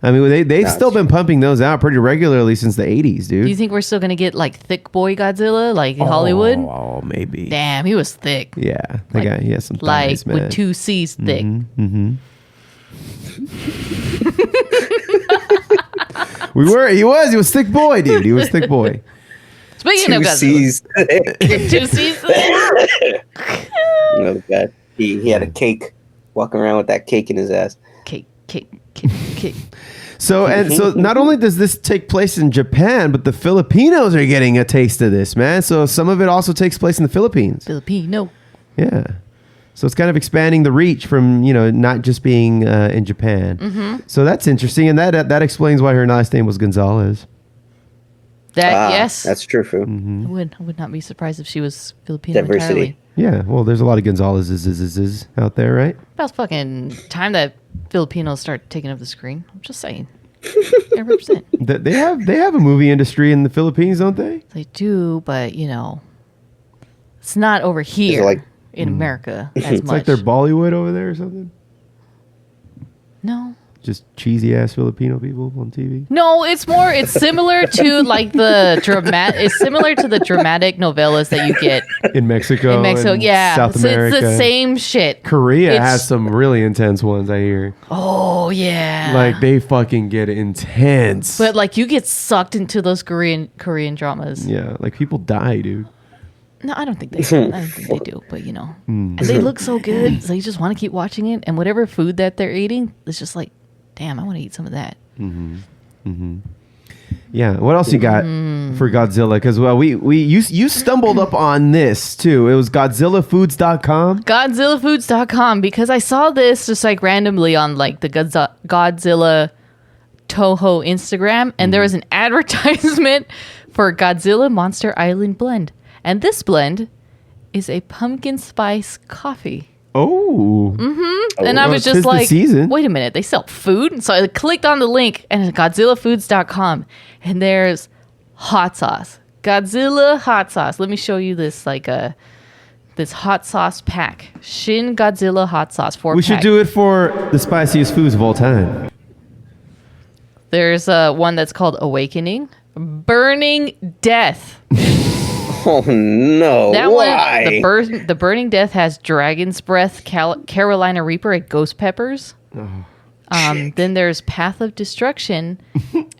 I mean, they've still been pumping those out pretty regularly since the 80s, dude. Do you think we're still going to get like thick boy Godzilla like in Hollywood? Oh, we Damn, he was thick. Yeah, that guy, he has some thighs, man. With 2 C's thick. He was thick boy, dude. He was thick boy. Speaking of Godzilla. 2 C's thick. Oh, God. He had a cake. Walking around with that cake in his ass. Cake. So not only does this take place in Japan, but the Filipinos are getting a taste of this, man. So some of it also takes place in the Philippines. Filipino. Yeah. So it's kind of expanding the reach from, not just being in Japan. So that's interesting. And that explains why her last name was Gonzalez. Yes. That's true, Foo. I would not be surprised if she was Filipino Diversity. entirely. Yeah, well, there's a lot of Gonzalez's out there, right? About fucking time that Filipinos start taking up the screen. I'm just saying. They represent. They have a movie industry in the Philippines, don't they? They do, but it's not over here in America as It's much. like they're Bollywood over there or something. No. just cheesy ass Filipino people on TV? No, it's similar to like it's similar to the dramatic novellas that you get In Mexico. And yeah. South America. It's the same shit. Korea has some really intense ones, I hear. Oh, yeah. Like, they fucking get intense. But like you get sucked into those Korean dramas. Yeah, like people die, dude. No, I don't think they do. I don't think they do, but and they look so good, so you just want to keep watching it. And whatever food that they're eating, it's just like, damn, I want to eat some of that. Yeah. What else you got for Godzilla? Because you stumbled up on this too. It was GodzillaFoods.com. GodzillaFoods.com, because I saw this just like randomly on like the Godzilla Toho Instagram, and there was an advertisement for Godzilla Monster Island blend. And this blend is a pumpkin spice coffee. Oh. And I was just the like, season. wait a minute, they sell food? So I clicked on the link and it's GodzillaFoods.com. And there's hot sauce. Godzilla hot sauce. Let me show you this this hot sauce pack. Shin Godzilla hot sauce 4-pack. We should do it for the spiciest foods of all time. There's one that's called Awakening. Burning Death. Oh no! That Why? one, the Burning Death has Dragon's Breath, Carolina Reaper, and Ghost Peppers. Then there's Path of Destruction,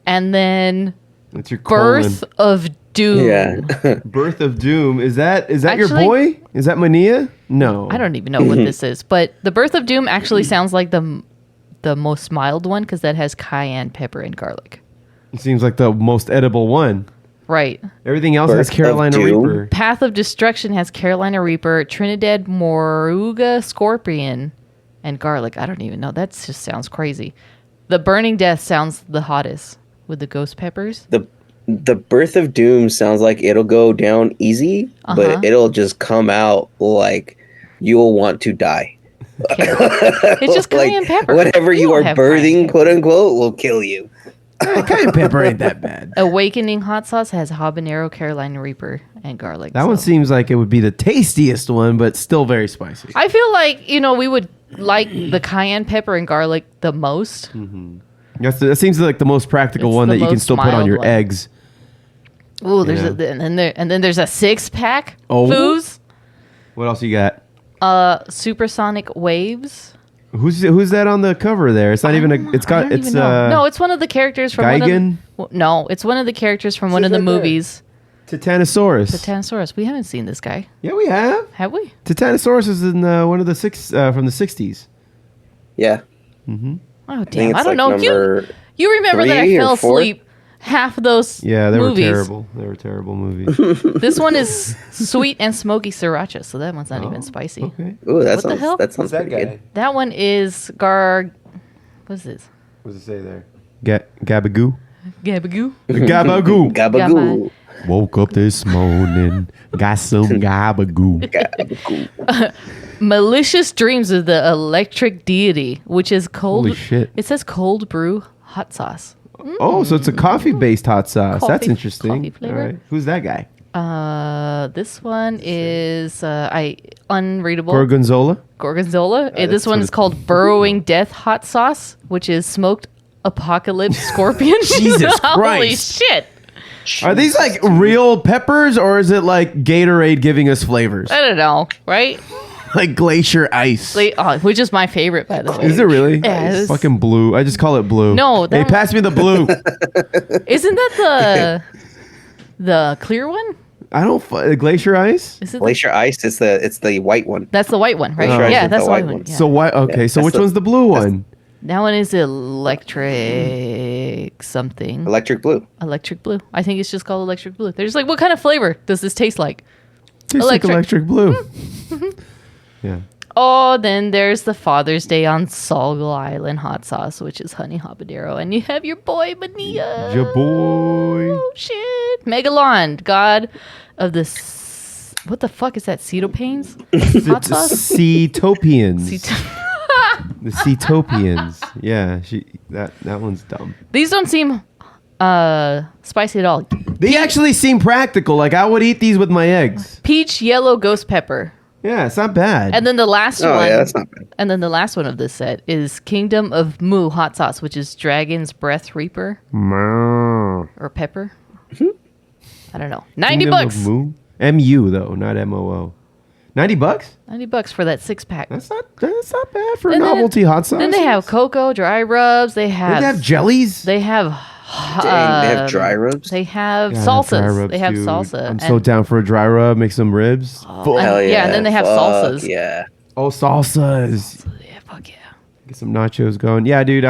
and then That's your Birth of Doom. Yeah. Birth of Doom. Is that your Actually- boy? Is that Mania? No. I don't even know what this is, but the Birth of Doom actually sounds like the most mild one because that has cayenne pepper and garlic. It seems like the most edible one. Right. Everything else Birth has of Carolina Doom? Reaper. Path of Destruction has Carolina Reaper, Trinidad Moruga Scorpion, and garlic. I don't even know. That just sounds crazy. The Burning Death sounds the hottest with the ghost peppers. The Birth of Doom sounds like it'll go down easy, but it'll just come out like you'll want to die. It's just cayenne pepper. Whatever you don't are have birthing, cayenne quote unquote, will kill you. Cayenne pepper ain't that bad. Awakening hot sauce has habanero, Carolina Reaper, and garlic. That one seems like it would be the tastiest one, but still very spicy. I feel like, we would like the cayenne pepper and garlic the most. That seems like the most practical It's one the that you can most still put on mild your one. eggs. Ooh, there's Yeah. and then there's a 6-pack. Oh. Foos. What else you got? Supersonic Waves. Who's that on the cover there? It's not even a. It's got. It's no, it's one of the characters from Gigan? No, it's one of the characters from one of the right there. movies. Titanosaurus. Titanosaurus. We haven't seen this guy, Yeah, we have. have we? Titanosaurus is in one of the from the 60s. Yeah. Oh think damn! it's I don't like know. number You remember that I 3 or fell 4? asleep half of those Yeah, they movies. were terrible. They were terrible movies. This one is sweet and smoky sriracha, so that one's not even spicy. Okay. Ooh, that What the sounds hell? that sounds pretty good. That one is what's this? What does it say there? Gabagoo. Gabagoo. Gabagoo. Gabagoo. Woke up this morning, got some gabagoo. Gabagoo. Malicious Dreams of the Electric Deity, which is cold. Holy shit. It says cold brew hot sauce. Oh, so it's a coffee-based hot sauce. That's Coffee- interesting. coffee flavor. All right. Who's that guy? This one is unreadable. Gorgonzola? Gorgonzola. This that's one what is it's called Burrowing Death Hot Sauce, which is smoked apocalypse scorpion. Jesus Holy Christ. shit! Are these like real peppers or is it like Gatorade giving us flavors? I don't know, right? Like glacier ice. Which is my favorite, by the way. Is it really? Yeah, it's- Fucking blue. I just call it blue. No, Hey, that- pass me the blue. Isn't that the clear one? I don't. Glacier ice? Is it? Glacier Ice. It's the white one. That's the white one, right? Glacier Ice Yeah, is that's the the white white one. one. Yeah. So why? Okay, Yeah, so that's which the- one's the blue one? That one is electric something. Electric blue. Electric blue. I think it's just called electric blue. They're just like, what kind of flavor does this taste like? Tastes like electric. electric blue. Yeah. Oh, then there's the Father's Day on Sol Island hot sauce, which is honey habanero. And you have your boy, Mania. Ja boy. Oh, shit. Megalon, god of the... What the fuck is that? Cetopanes? Hot sauce? Cetopians. Cet- The Cetopians. Yeah, that one's dumb. These don't seem spicy at all. They actually seem practical. Like I would eat these with my eggs. Peach yellow ghost pepper. Yeah, it's not bad. And then the last Oh, one. yeah, that's not bad. And then the last one of this set is Kingdom of Moo hot sauce, which is Dragon's Breath Reaper or Pepper. I don't know. $90. MU though, not MOO. $90? $90 for that 6-pack. That's not bad for a And then- novelty hot sauce. Then they have cocoa, dry rubs. They have. They have jellies. They have. Dang, they have dry rubs. They have Yeah, salsas. dry rubs, They have dude. salsa. I'm so down for a dry rub. Make some ribs. and- Hell yeah. Yeah, and then they have Fuck salsas. Yeah. Oh, salsas. Yeah, fuck yeah. Get some nachos going. Yeah, dude.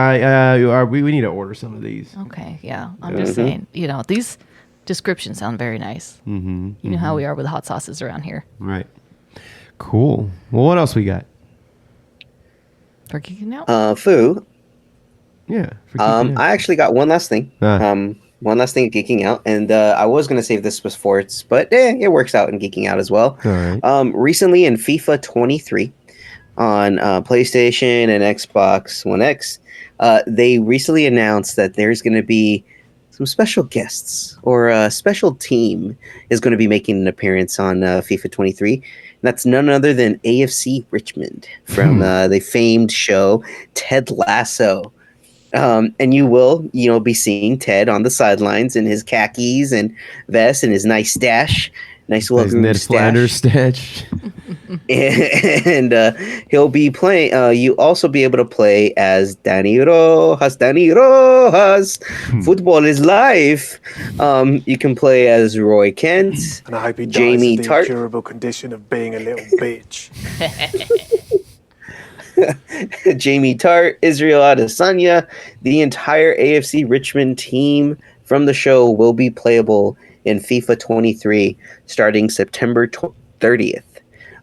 We need to order some of these. Okay, yeah. I'm just saying. These descriptions sound very nice. Mm-hmm, you know how we are with hot sauces around here. Right. Cool. Well, what else we got? For Geeking Out? Foo. Yeah. for keeping it. I actually got one last thing. Ah. One last thing at Geeking Out, and I was gonna save this for sports, but it works out in Geeking Out as well. All right. Recently in FIFA 23 on PlayStation and Xbox One X, they recently announced that there's gonna be some special guests, or a special team is going to be making an appearance on FIFA 23. And that's none other than AFC Richmond from the famed show Ted Lasso. And you will, be seeing Ted on the sidelines in his khakis and vest and his nice stash, nice His well-groomed Ned Flanders stash. stash. And he'll be playing. You also be able to play as Danny Rojas. Football is life. You can play as Roy Kent. And I hope he dies Jamie of the Tart. incurable condition of being a little bitch. Jamie Tart, Israel Adesanya. The entire AFC Richmond team from the show will be playable in FIFA 23 starting September 30th.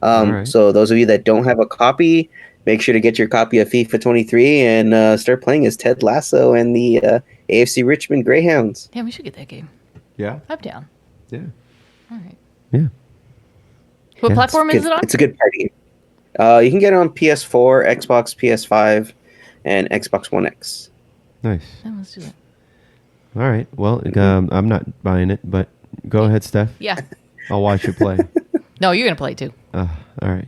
Right. So those of you that don't have a copy, make sure to get your copy of FIFA 23 and start playing as Ted Lasso and the AFC Richmond Greyhounds. Yeah, we should get that game. Yeah. I'm down. Yeah. All right. Yeah. What Yeah, platform is Good- it on? It's a good party. You can get it on PS4, Xbox, PS5, and Xbox One X. Nice. Yeah, let's do it. All right. Well, I'm not buying it, but go ahead, Steph. Yeah. I'll watch you play. No, you're going to play too. All right.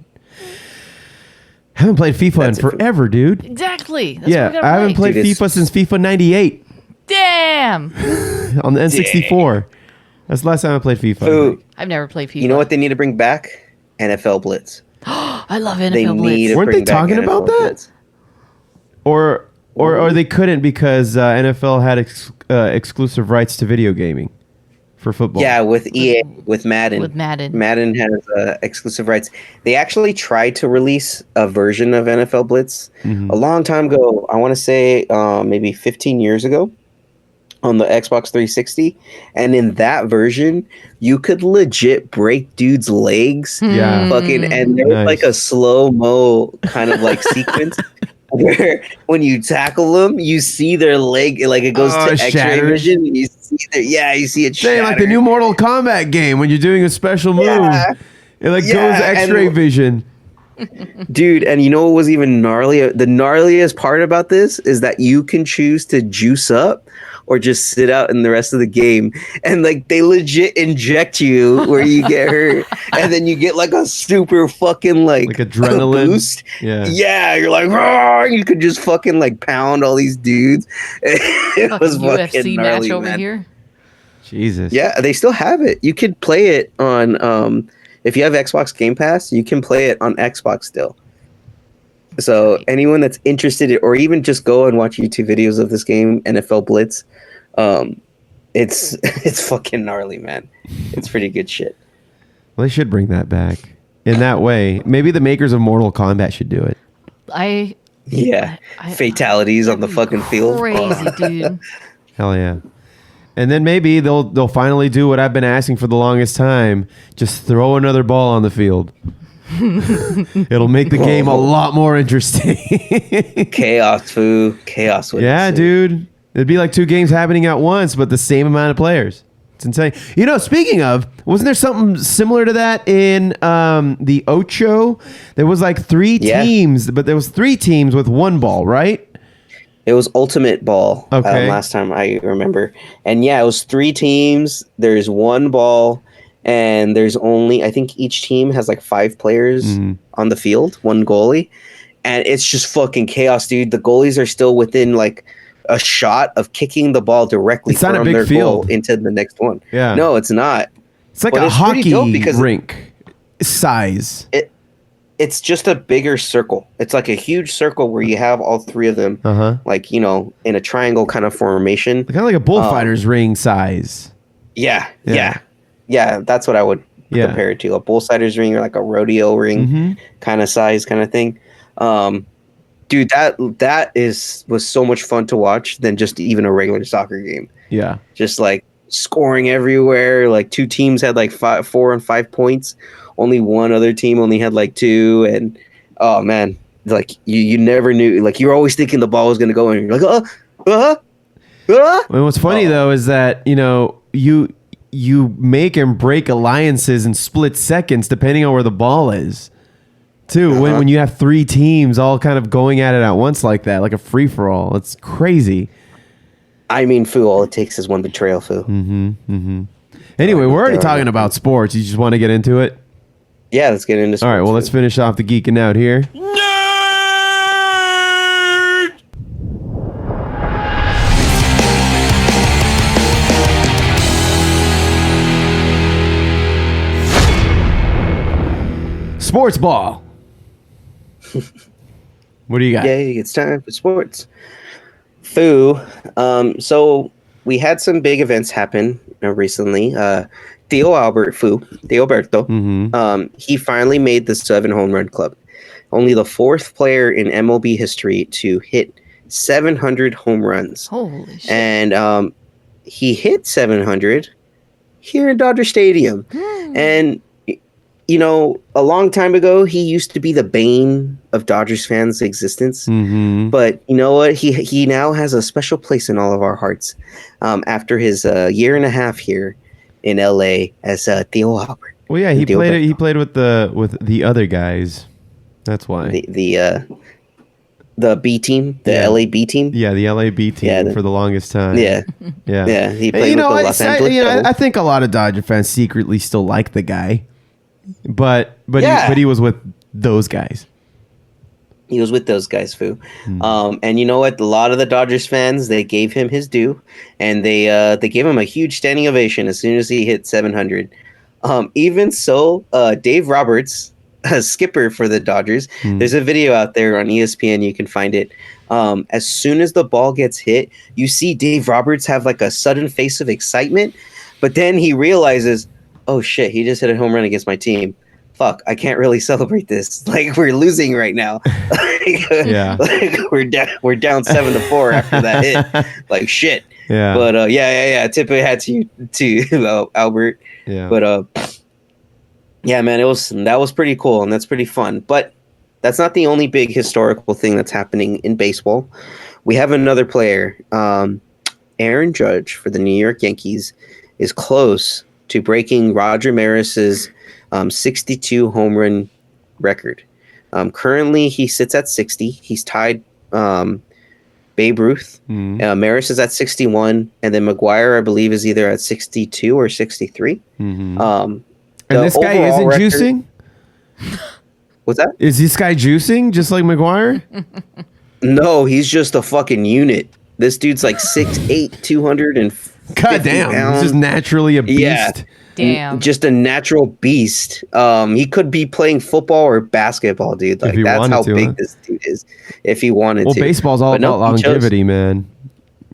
Haven't played FIFA That's in it for- forever, dude. Exactly. That's Yeah, what we gotta I haven't play. played Dude, it's- FIFA since FIFA 98 Damn. on the N64. That's the last time I played FIFA. I Ooh, think. I've never played FIFA. you know what they need to bring back? NFL Blitz. I love NFL They Blitz. need to Weren't bring they back talking about NFL that? Blitz. Or they couldn't because NFL had exclusive rights to video gaming for football. Yeah, with EA, with Madden. With Madden. Madden has exclusive rights. They actually tried to release a version of NFL Blitz a long time ago. I want to say maybe 15 years ago on the Xbox 360. And in that version, you could legit break dudes' legs. Yeah. Fucking, and there was Nice. like a slow-mo kind of like sequence where when you tackle them, you see their leg, like it goes Oh, to it X-ray shatters. vision. And you see you see it Same like the shatter. new Mortal Kombat game when you're doing a special move. Yeah. It like Yeah, goes X-ray and- vision. Dude, and you know what was even gnarly? The gnarliest part about this is that you can choose to juice up or just sit out in the rest of the game. And like they legit inject you where you get hurt. And then you get like a super fucking like adrenaline. boost. Yeah. Yeah, you're like, "Roar!" You could just fucking like pound all these dudes. It was Fucking fucking UFC gnarly, match over man. here. Jesus. Yeah, they still have it. You could play it on if you have Xbox Game Pass, you can play it on Xbox still. So anyone that's interested, or even just go and watch YouTube videos of this game, NFL Blitz, it's fucking gnarly, man. It's pretty good shit. Well, they should bring that back. In that way, maybe the makers of Mortal Kombat should do it. Yeah, I- fatalities on the fucking field. Crazy, dude. Hell yeah. And then maybe they'll finally do what I've been asking for the longest time. Just throw another ball on the field. It'll make the game a lot more interesting. Chaos, foo. Chaos. With Yeah, dude. It'd be like two games happening at once, but the same amount of players. It's insane. Speaking of, wasn't there something similar to that in the Ocho? There was like three teams, but there was three teams with one ball, right? It was Ultimate Ball Okay. last time I remember. And yeah, it was three teams. There's one ball. and there's only, I think each team has like 5 players on the field, 1 goalie, and it's just fucking chaos, dude. The goalies are still within like a shot of kicking the ball directly from their goal into the next one. Yeah. No, it's not. It's like a hockey rink size. It's just a bigger circle. It's like a huge circle where you have all 3 of them, like, you know, in a triangle kind of formation. Kind of like a bullfighter's ring size. Yeah. That's what I would compare it to. A bullfighter's ring or like a rodeo ring kind of size kind of thing. Dude, that was so much fun to watch than just even a regular soccer game. Yeah. Just like scoring everywhere. Like 2 teams had like 4 and 5 points. Only one other team only had like 2, and oh man, like you never knew. Like you were always thinking the ball was gonna go, and you're like, And what's funny though is that you make and break alliances in split seconds depending on where the ball is. Too when you have 3 teams all kind of going at it at once like that, like a free for all. It's crazy. I mean, Foo, all it takes is one betrayal, Foo. Anyway, we're already talking about sports. You just want to get into it? Yeah, let's get into sports. All right, well, let's finish off the Geeking Out here. Sports ball. What do you got? Yay, it's time for sports. Foo, so we had some big events happen recently. Theoberto, he finally made the 7 home run club. Only the 4th player in MLB history to hit 700 home runs. Holy shit. And he hit 700 here in Dodger Stadium. And, you know, a long time ago, he used to be the bane of Dodgers fans' existence. But you know what? He now has a special place in all of our hearts after his year and a half here in LA as Theo Albert. Well, yeah, he played with the other guys. That's why the B team, LA B team. Yeah, the LA B team for the longest time. Yeah. He played with the Los Angeles. I think a lot of Dodger fans secretly still like the guy, but he was with those guys. He was with those guys, Foo. And you know what? A lot of the Dodgers fans, they gave him his due, and they gave him a huge standing ovation as soon as he hit 700. Even so, Dave Roberts, a skipper for the Dodgers, there's a video out there on ESPN. You can find it. As soon as the ball gets hit, you see Dave Roberts have like a sudden face of excitement, but then he realizes, oh shit, he just hit a home run against my team. Fuck, I can't really celebrate this. Like, we're losing right now. Like, we're down 7-4 after that hit. Like, shit. Yeah. But yeah. Tip of hat to Albert. Yeah. But yeah, man, that was pretty cool, and that's pretty fun. But that's not the only big historical thing that's happening in baseball. We have another player, Aaron Judge for the New York Yankees, is close to breaking Roger Maris's 62 home run record. Currently, he sits at 60. He's tied Babe Ruth. Maris is at 61, and then McGuire, I believe, is either at 62 or 63. And this guy isn't juicing? What's that? Is this guy juicing just like McGuire? No, he's just a fucking unit. This dude's like 6'8", 250 God damn, pounds. he's just naturally a beast. Yeah. Damn. Just a natural beast. He could be playing football or basketball, dude. Like, that's how big this dude is. If he wanted to. Well, baseball's all about longevity, man.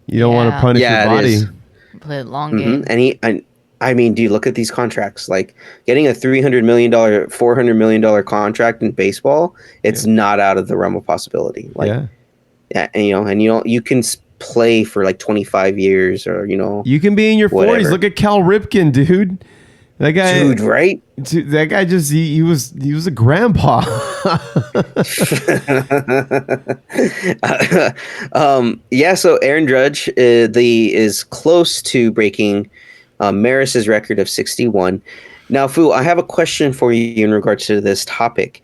You don't want to punish your body. Play a long game. And I mean, dude, look at these contracts. Like, getting a $300 million, $400 million contract in baseball, it's not out of the realm of possibility. Like, and you can play for like 25 years, or you can be in your 40s. Look at Cal Ripken, dude. That guy, dude, right? Dude, that guy just he was a grandpa. So Aaron Judge is close to breaking Maris's record of 61. Now, Fu, I have a question for you in regards to this topic.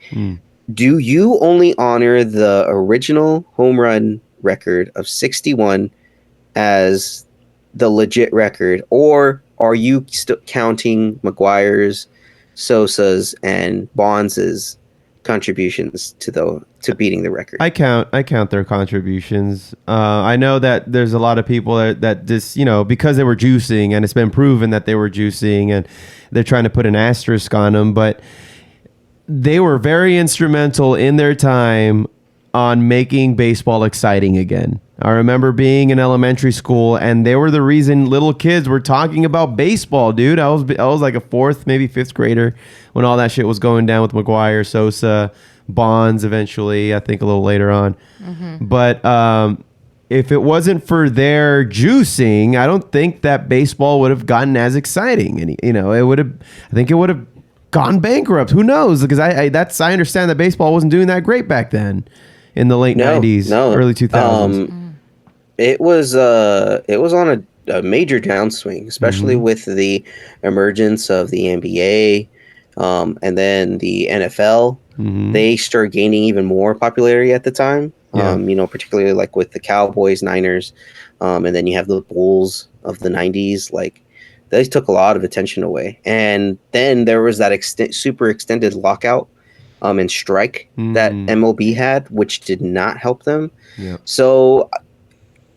Do you only honor the original home run record of 61 as the legit record, or are you counting McGuire's, Sosa's, and Bonds' contributions to beating the record? I count their contributions. I know that there's a lot of people that just, because they were juicing, and it's been proven that they were juicing, and they're trying to put an asterisk on them, but they were very instrumental in their time on making baseball exciting again. I remember being in elementary school, and they were the reason little kids were talking about baseball, dude. I was like a fourth, maybe fifth grader when all that shit was going down with McGuire, Sosa, Bonds eventually, I think a little later on. Mm-hmm. But if it wasn't for their juicing, I don't think that baseball would have gotten as exciting. And, I think it would have gone bankrupt. Who knows? Because I understand that baseball wasn't doing that great back then in the late 90s, early 2000s. It was on a major downswing, especially with the emergence of the NBA and then the NFL. Mm-hmm. They started gaining even more popularity at the time, particularly like with the Cowboys, Niners, and then you have the Bulls of the 90s. Like, they took a lot of attention away. And then there was that super extended lockout and strike that MLB had, which did not help them. Yeah. So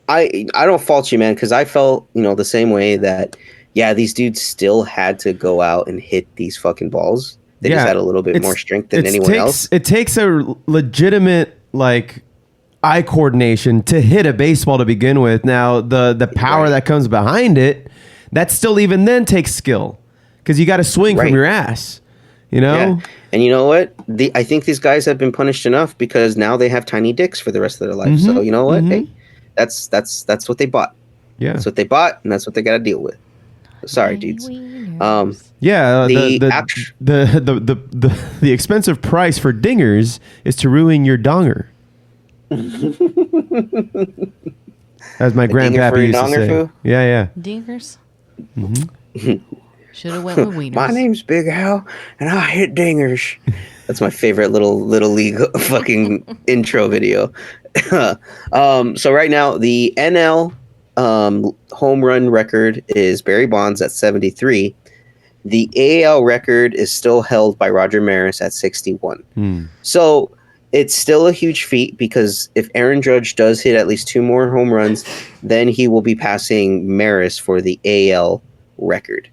I don't fault you, man, because I felt, the same way that, these dudes still had to go out and hit these fucking balls. They just had a little bit more strength than anyone else. It takes a legitimate, eye coordination to hit a baseball to begin with. Now, the power that comes behind it, that still even then takes skill, because you got to swing from your ass, Yeah. And you know what? I think these guys have been punished enough, because now they have tiny dicks for the rest of their life. Mm-hmm. So you know what? Hey, that's what they bought. Yeah, that's what they bought, and that's what they got to deal with. Sorry, dudes. The expensive price for dingers is to ruin your donger. As my grandpappy used to say. Foo? Yeah. Dingers. Mm-hmm. Should have went with wieners. My name's Big Al, and I hit dingers. That's my favorite little league fucking intro video. So right now the NL home run record is Barry Bonds at 73. The AL record is still held by Roger Maris at 61. So it's still a huge feat, because if Aaron Judge does hit at least 2 more home runs, then he will be passing Maris for the AL record,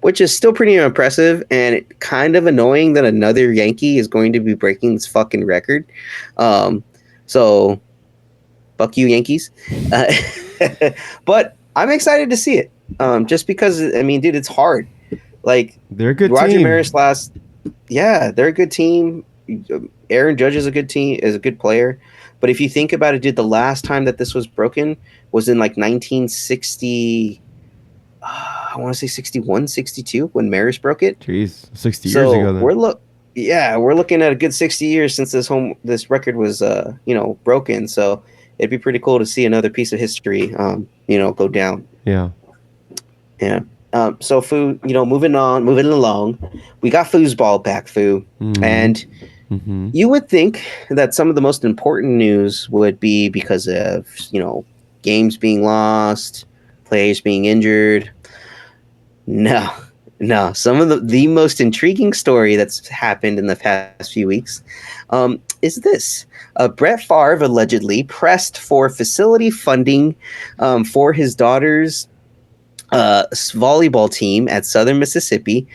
which is still pretty impressive, and kind of annoying that another Yankee is going to be breaking this fucking record. So fuck you, Yankees. But I'm excited to see it, just because, dude, it's hard. Like, they're a good Roger team. Maris they're a good team. Aaron Judge is a good player. But if you think about it, dude, the last time that this was broken was in 1960. I want to say 61, 62 when Maris broke it. Jeez, 60 years ago. Then. We're looking at a good 60 years since this record was broken. So it'd be pretty cool to see another piece of history go down. Yeah. So Foo, moving along, we got Foosball back, Foo, and you would think that some of the most important news would be because of games being lost, players being injured. No. Some of the most intriguing story that's happened in the past few weeks is this. Brett Favre allegedly pressed for facility funding for his daughter's volleyball team at Southern Mississippi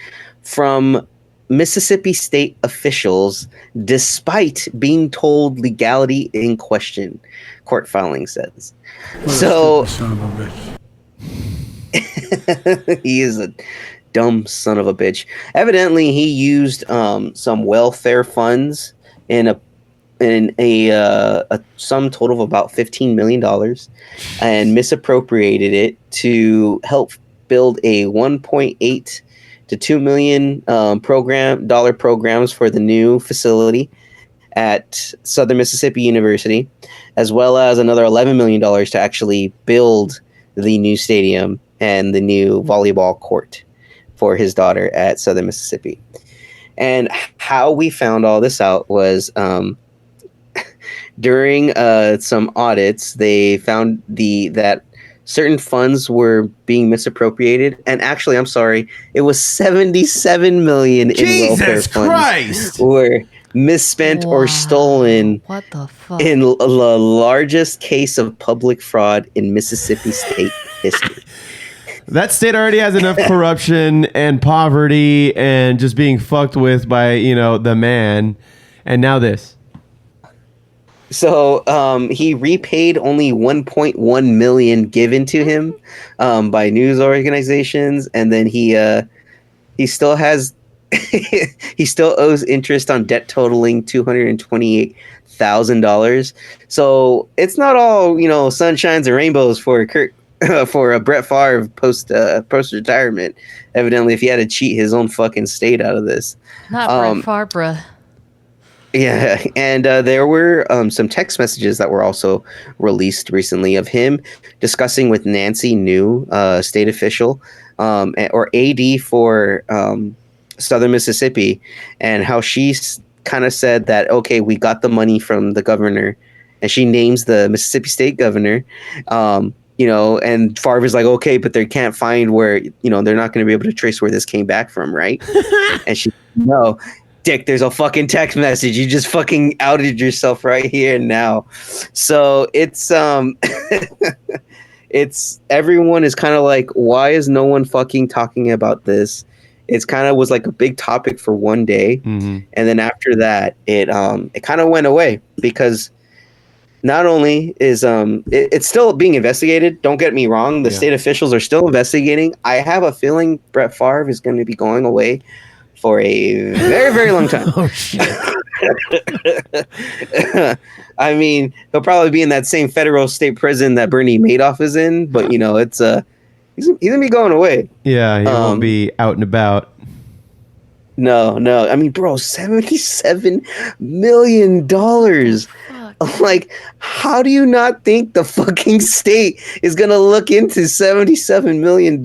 from Mississippi state officials, despite being told legality in question, court filing says. So son of a bitch. He is a dumb son of a bitch. Evidently, he used some welfare funds in a sum total of about $15 million and misappropriated it to help build a $1.8 to $2 million programs for the new facility at Southern Mississippi University, as well as another $11 million to actually build the new stadium and the new volleyball court for his daughter at Southern Mississippi. And how we found all this out was during some audits, they found that certain funds were being misappropriated, and actually, I'm sorry, it was 77 million in welfare Jesus funds Christ! were misspent or stolen What the fuck? in the largest case of public fraud in Mississippi state history. That state already has enough corruption and poverty and just being fucked with by, you know, the man. And now this. So he repaid only 1.1 million given to him by news organizations, and then he still has he still owes interest on debt totaling $228,000. So it's not all, you know, sunshines and rainbows for Brett Favre post retirement. Evidently, if he had to cheat his own fucking state out of this. Not Brett Favre. Yeah, and there were some text messages that were also released recently of him discussing with Nancy New, state official, or AD for Southern Mississippi, and how she kind of said that, okay, we got the money from the governor, and she names the Mississippi state governor, you know, and Favre is like, okay, but they can't find where, you know, they're not going to be able to trace where this came back from, right? And she, no. Dick, there's a fucking text message. You just fucking outed yourself right here and now. So it's it's everyone is kind of like, why is no one fucking talking about this? It's kind of was like a big topic for one day, and then after that, it kind of went away because not only is it's still being investigated. Don't get me wrong, the state officials are still investigating. I have a feeling Brett Favre is going to be going away for a very, very long time. Oh, shit. I mean, he'll probably be in that same federal state prison that Bernie Madoff is in, but, you know, it's he's gonna be going away. Yeah, he won't be out and about. No. I mean, bro, $77 million. Like, how do you not think the fucking state is gonna look into $77 million?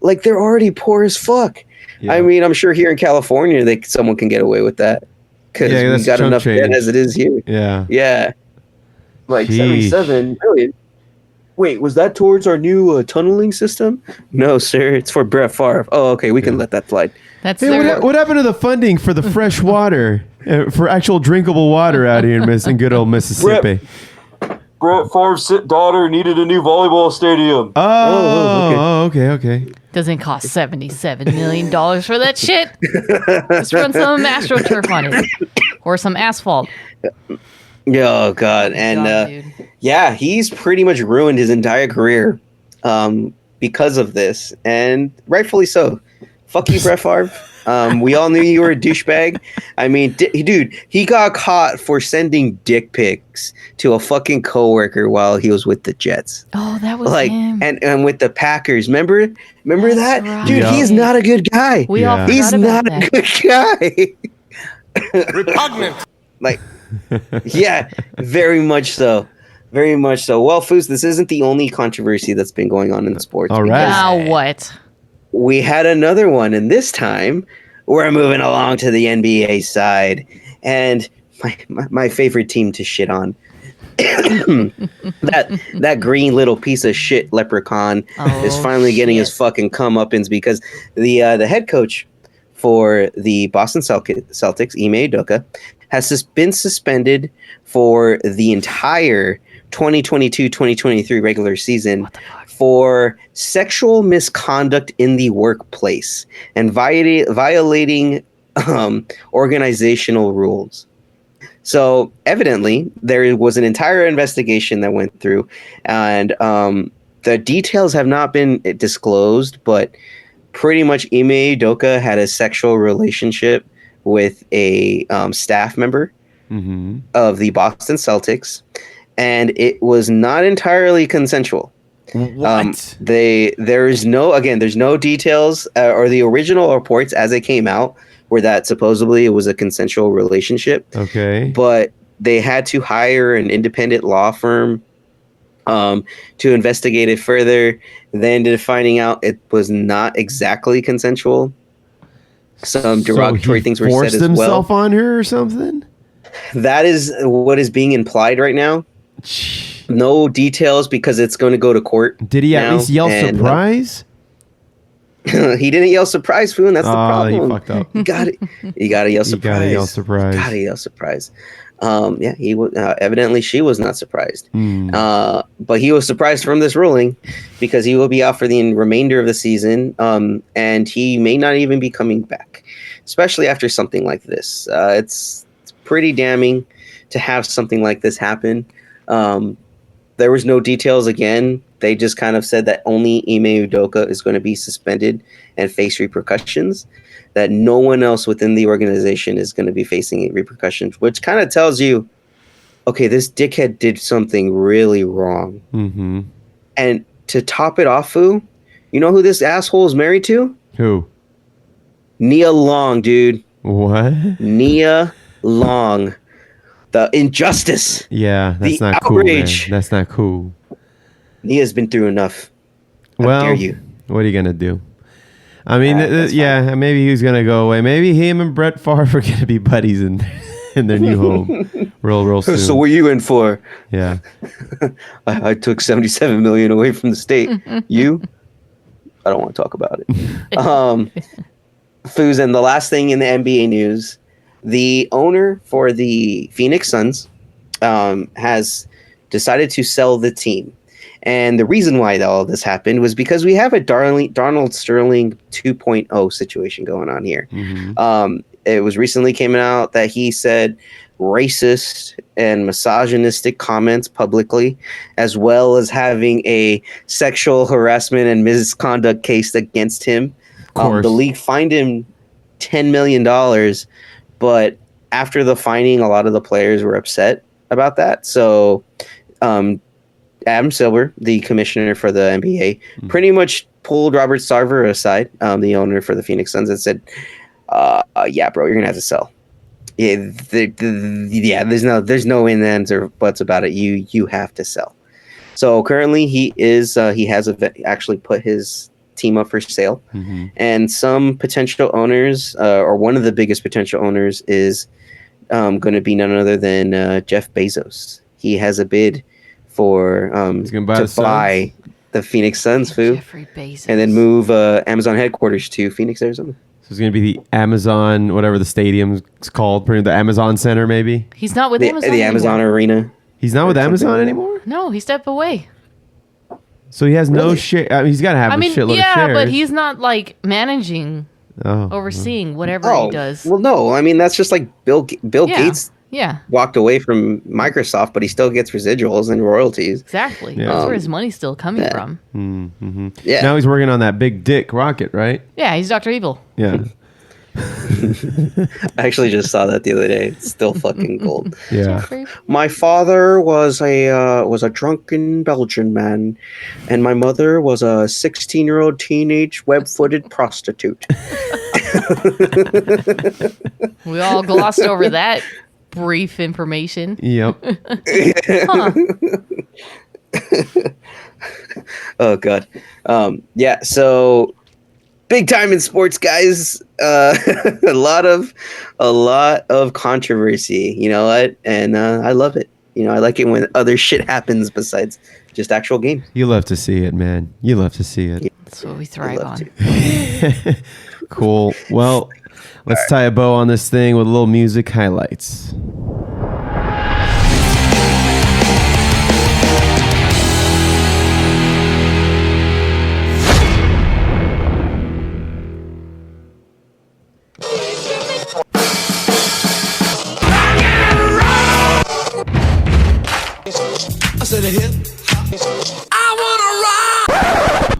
Like, they're already poor as fuck. Yeah. I mean, I'm sure here in California, someone can get away with that because we got enough debt as it is here. Yeah. Like, Jeez. 77 million. Wait, was that towards our new tunneling system? No, sir. It's for Brett Favre. Oh, okay. We can let that slide. That's hey, what happened to the funding for the fresh water, for actual drinkable water out here in good old Mississippi? Brett Favre's daughter needed a new volleyball stadium. Okay. Doesn't cost $77 million for that shit. Just run some AstroTurf on it. Or some asphalt. Oh, God. And yeah, he's pretty much ruined his entire career because of this. And rightfully so. Fuck you, Brett Favre. We all knew you were a douchebag. I mean, dude, he got caught for sending dick pics to a fucking coworker while he was with the Jets. Oh, that was like him. And with the Packers. Remember That's that? right. Dude, he's not a good guy. He's not a good guy. Repugnant. Like, yeah, very much so. Very much so. Well, Foos, this isn't the only controversy that's been going on in sports. All right. Now what? We had another one, and this time we're moving along to the NBA side, and my favorite team to shit on, that green little piece of shit leprechaun is finally getting his fucking comeuppance because the head coach for the Boston Celtics, Ime Udoca, has been suspended for the entire 2022-2023 regular season for sexual misconduct in the workplace and violating organizational rules. So evidently, there was an entire investigation that went through, and the details have not been disclosed, but pretty much Ime Udoca had a sexual relationship with a staff member of the Boston Celtics, and it was not entirely consensual. What? There's no details or the original reports as they came out were that supposedly it was a consensual relationship. Okay. But they had to hire an independent law firm to investigate it further. Then ended up finding out it was not exactly consensual. Some derogatory things were said as well. Forced himself on her or something? That is what is being implied right now. No details because it's going to go to court. Did he at now, least yell and, surprise? he didn't yell surprise, Foon. That's the problem. He fucked up. You got it. You got to yell surprise. Gotta yell surprise. Got to yell surprise. Yeah, he was evidently she was not surprised. But he was surprised from this ruling because he will be out for the remainder of the season. And he may not even be coming back, especially after something like this. It's pretty damning to have something like this happen. There was no details again. They just kind of said that only Ime Udoca is going to be suspended and face repercussions, that no one else within the organization is going to be facing repercussions, which kind of tells you, okay, this dickhead did something really wrong. Mm-hmm. And to top it off, Foo, you know who this asshole is married to? Who? Nia Long, dude. What? Nia Long. The injustice. Yeah, that's the not outrage. cool, man. That's not cool. Nia's been through enough. How Well, dare you? what are you gonna do? I mean, that's yeah, maybe he's gonna go away. Maybe him and Brett Favre are gonna be buddies in their new home, real soon. So what are you in for? Yeah. I took $77 million away from the state. You? I don't want to talk about it. Foos, and the last thing in the NBA news, the owner for the Phoenix Suns has decided to sell the team. And the reason why all this happened was because we have a Donald Sterling 2.0 situation going on here. Mm-hmm. It was recently came out that he said racist and misogynistic comments publicly, as well as having a sexual harassment and misconduct case against him. The league fined him $10 million, but after the fining, a lot of the players were upset about that. So Adam Silver, the commissioner for the NBA, pretty much pulled Robert Sarver aside, the owner for the Phoenix Suns, and said, yeah, bro, you're going to have to sell. Yeah, there's no in ands or buts about it. You have to sell. So currently he has actually put his team up for sale, and some potential owners, or one of the biggest potential owners, is going to be none other than Jeff Bezos. He has a bid for to buy the Phoenix Suns, Jeffrey Bezos, and then move Amazon headquarters to Phoenix, Arizona. So it's going to be the Amazon, whatever the stadium's called, the Amazon Center, maybe. He's not with Amazon. The Amazon anymore. Arena. He's not with Amazon anymore. No, he stepped away. So he has no share. I mean, he's got to have a shitload of shares. Yeah, but he's not like managing, overseeing whatever he does. Well, no, I mean that's just like Bill Gates. Yeah, walked away from Microsoft, but he still gets residuals and royalties. Exactly. That's where his money's still coming from. Mm-hmm. Yeah. Now he's working on that big dick rocket, right? Yeah, he's Dr. Evil. Yeah. I actually just saw that the other day. It's still fucking gold. Yeah. My father was a drunken Belgian man, and my mother was a 16-year-old teenage web-footed prostitute. We all glossed over that brief information. Yep. Oh God. Yeah. So big time in sports, guys. A lot of controversy. You know what? And I love it. You know, I like it when other shit happens besides just actual games. You love to see it, man. You love to see it. That's what we thrive on. Cool. Well, let's tie a bow on this thing with a little music highlights.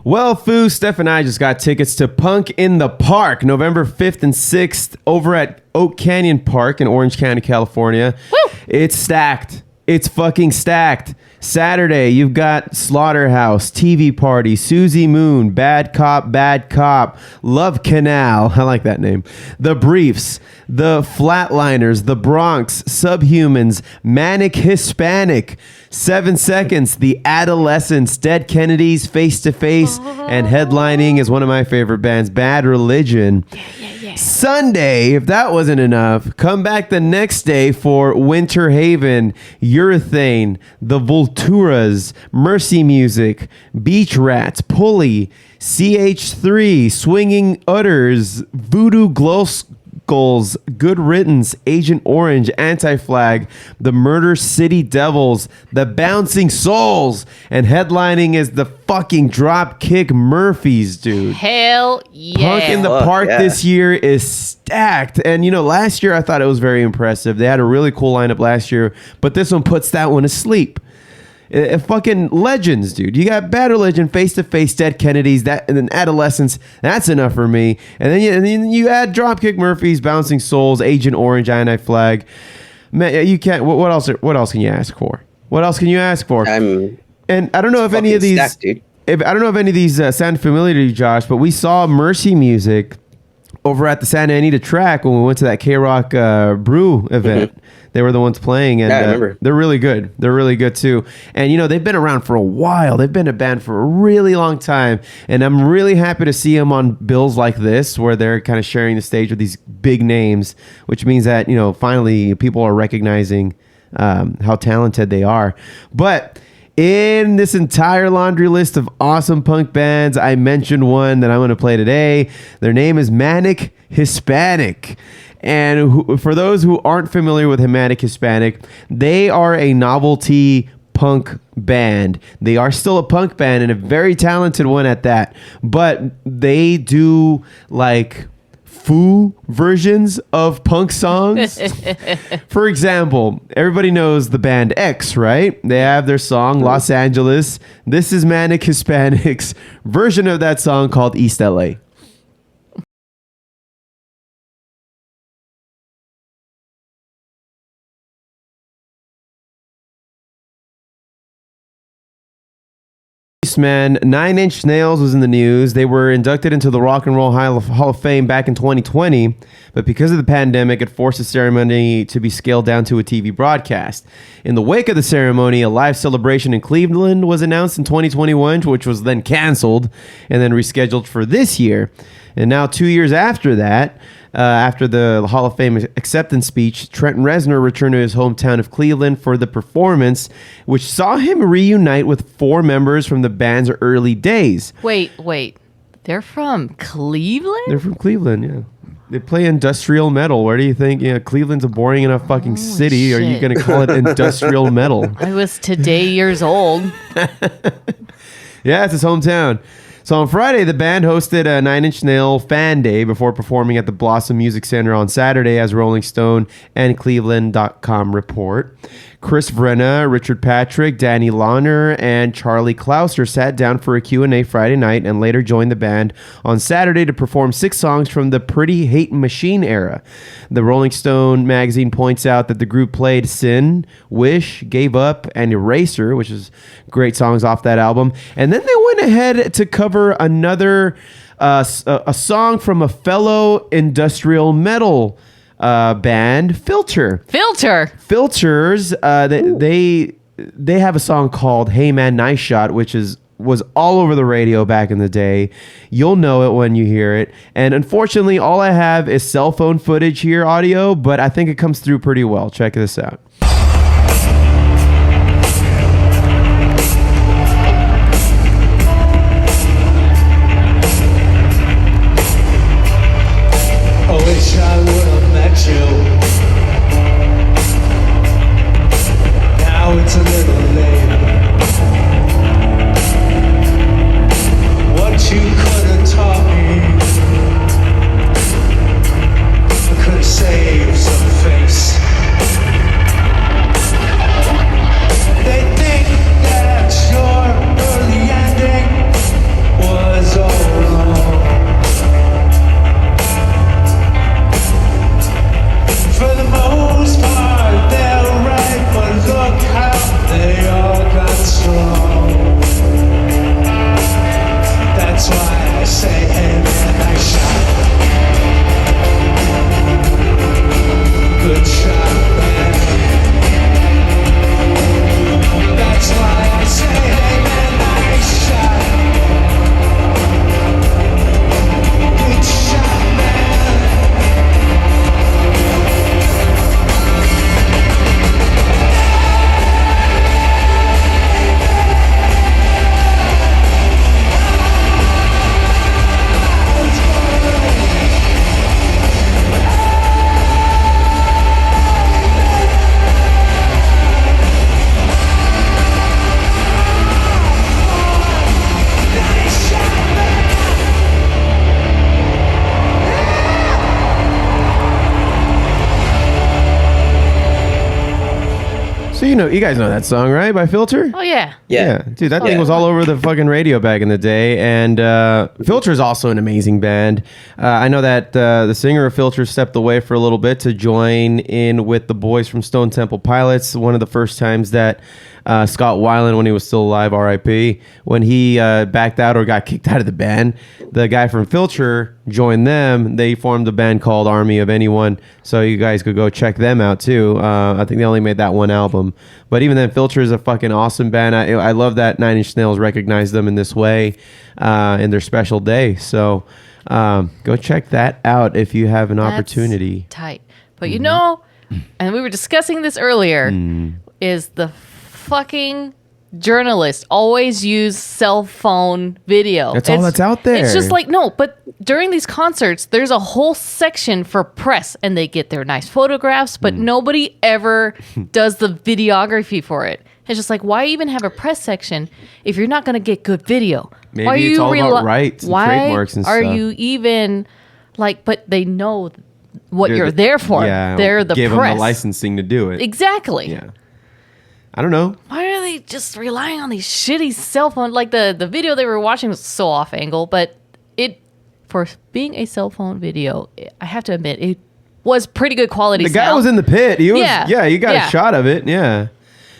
Well, Foos, Steph and I just got tickets to Punk in the Park, November 5th and 6th over at Oak Canyon Park in Orange County, California. Woo! It's stacked. It's fucking stacked. Saturday, you've got Slaughterhouse, TV Party, Susie Moon, Bad Cop, Love Canal, I like that name, The Briefs, The Flatliners, The Bronx, Subhumans, Manic Hispanic, 7 Seconds, The Adolescents, Dead Kennedys, Face to Face, and headlining is one of my favorite bands, Bad Religion. Sunday, if that wasn't enough, come back the next day for Winter Haven, Urethane, The Sepulturas, Mercy Music, Beach Rats, Pulley, CH3, Swinging Utters, Voodoo Glow Skulls, Good Riddance, Agent Orange, Anti-Flag, the Murder City Devils, the Bouncing Souls, and headlining is the fucking Dropkick Murphys, dude. Hell yeah. Punk in the Fuck, Park yeah. this year is stacked. And, last year I thought it was very impressive. They had a really cool lineup last year, but this one puts that one to sleep. Fucking legends, dude. You got Bad Religion, Face to Face, Dead Kennedys, and then Adolescence. That's enough for me. And then you add Dropkick Murphys, Bouncing Souls, Agent Orange, Anti-Flag. Man, you can't. What else? What else can you ask for? What else can you ask for? I'm And I don't know if any of fucking these. stacked, dude. I don't know if any of these sound familiar to you, Josh, but we saw Mercy Music over at the Santa Anita track when we went to that K-Rock Brew event. Mm-hmm. They were the ones playing, and Yeah, I remember. they're really good. They're really good too. And they've been around for a while. They've been a band for a really long time, and I'm really happy to see them on bills like this, where they're kind of sharing the stage with these big names, which means that finally people are recognizing how talented they are. But in this entire laundry list of awesome punk bands, I mentioned one that I'm going to play today. Their name is Manic Hispanic. And for those who aren't familiar with Manic Hispanic, they are a novelty punk band. They are still a punk band and a very talented one at that. But they do like Foo versions of punk songs. For example, everybody knows the band X, right? They have their song Los Angeles. This is Manic Hispanic's version of that song called East LA. Man, 9 Inch Nails was in the news. They were inducted into the Rock and Roll Hall of Fame back in 2020, but because of the pandemic, it forced the ceremony to be scaled down to a TV broadcast. In the wake of the ceremony, a live celebration in Cleveland was announced in 2021, which was then canceled and then rescheduled for this year. And now 2 years after that, after the Hall of Fame acceptance speech, Trent Reznor returned to his hometown of Cleveland for the performance, which saw him reunite with 4 members from the band's early days. Wait. They're from Cleveland? They're from Cleveland, yeah. They play industrial metal. Where do you think? Cleveland's a boring enough fucking city. Are you shit. going to call it industrial metal? I was today years old. Yeah, it's his hometown. So on Friday, the band hosted a 9 Inch Nail fan day before performing at the Blossom Music Center on Saturday, as Rolling Stone and Cleveland.com report. Chris Vrenna, Richard Patrick, Danny Launer, and Charlie Clouser sat down for a Q&A Friday night and later joined the band on Saturday to perform 6 songs from the Pretty Hate Machine era. The Rolling Stone magazine points out that the group played Sin, Wish, Gave Up, and Eraser, which is great songs off that album. And then they went ahead to cover another a song from a fellow industrial metal band, Filters. They have a song called Hey Man Nice Shot, which was all over the radio back in the day. You'll know it when you hear it. And unfortunately, all I have is cell phone footage here, audio, but I think it comes through pretty well. Check this out. I wish I would have met you. Now it's a little late. What you could have taught me, I could have saved some face. So you guys know that song, right? By Filter? Oh yeah. Yeah. Dude, that thing was all over the fucking radio back in the day. And Filter is also an amazing band. I know that the singer of Filter stepped away for a little bit to join in with the boys from Stone Temple Pilots. One of the first times that Scott Weiland, when he was still alive, R.I.P., when he backed out or got kicked out of the band, the guy from Filter joined them. They formed a band called Army of Anyone, so you guys could go check them out too. I think they only made that one album, but even then, Filter is a fucking awesome band. I love that Nine Inch Nails recognized them in this way in their special day. So go check that out if you have an opportunity. Tight. But you know, and we were discussing this earlier, is the fucking journalists always use cell phone video. That's all that's out there. It's just like, no, but during these concerts, there's a whole section for press and they get their nice photographs, but nobody ever does the videography for it. It's just like, why even have a press section if you're not going to get good video? Maybe why it's all about rights and trademarks and are stuff. you even like, but they know what you're there for. Yeah, They're the give press. them the licensing to do it. Exactly. Yeah. I don't know. Why are they just relying on these shitty cell phone? Like the video they were watching was so off angle, but it, for being a cell phone video, I have to admit, it was pretty good quality. The guy sound. was in the pit. He was, you got Yeah. a shot of it. Yeah.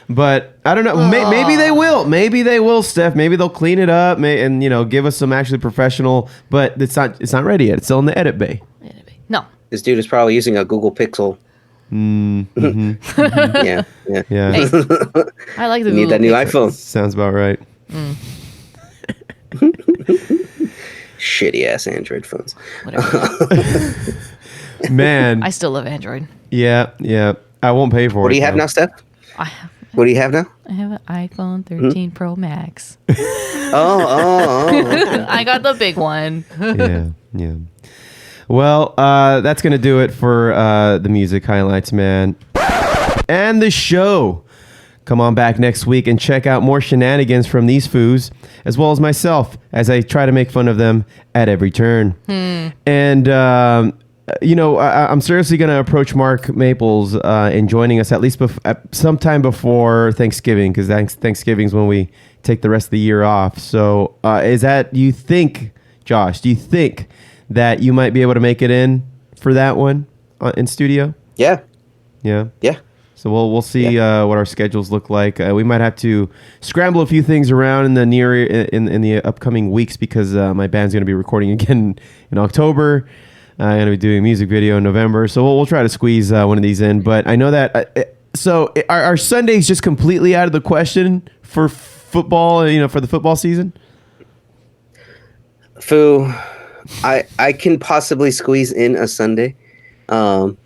But I don't know. Maybe they will. Maybe they will, Steph. Maybe they'll clean it up and give us some actually professional. But it's not ready yet. It's still in the edit bay. No. This dude is probably using a Google Pixel. Yeah. Yeah. Hey, I like the Need that new Pixel. iPhone. Sounds about right. Shitty ass Android phones. Whatever. Man. I still love Android. Yeah. I won't pay for it. What do you have now, Steph? What do you have now? I have an iPhone 13 Pro Max. Oh. I got the big one. Yeah. Well, that's going to do it for the music highlights, man. And the show. Come on back next week and check out more shenanigans from these foos, as well as myself, as I try to make fun of them at every turn. And, I'm seriously going to approach Mark Maples in joining us at least sometime before Thanksgiving, because Thanksgiving's when we take the rest of the year off. So is that, Josh, do you think that you might be able to make it in for that one in studio? Yeah. So we'll see what our schedules look like. We might have to scramble a few things around in the upcoming weeks because my band's going to be recording again in October. I'm going to be doing a music video in November. So we'll try to squeeze one of these in. But I know that. Are Sundays just completely out of the question for football? For the football season. Foo. I can possibly squeeze in a Sunday, but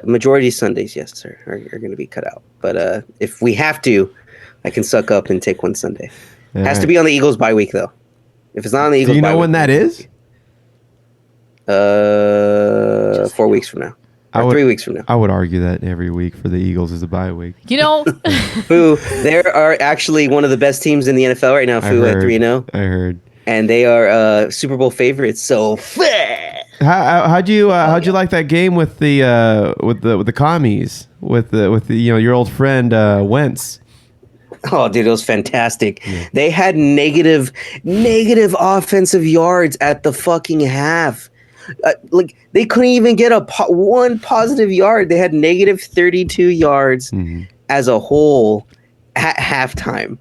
majority Sundays, yes, sir, are going to be cut out. But if we have to, I can suck up and take one Sunday. Has to be on the Eagles bye week though. If it's not on the Eagles, do you know when that is? 4 weeks from now. 3 weeks from now. I would argue that every week for the Eagles is a bye week. Foo, they are actually one of the best teams in the NFL right now. Foo at 3-0. I heard. And they are Super Bowl favorites. So how'd you like that game with the commies with your old friend Wentz? Oh, dude, it was fantastic. Yeah. They had negative offensive yards at the fucking half. They couldn't even get one positive yard. They had negative 32 yards as a whole at halftime.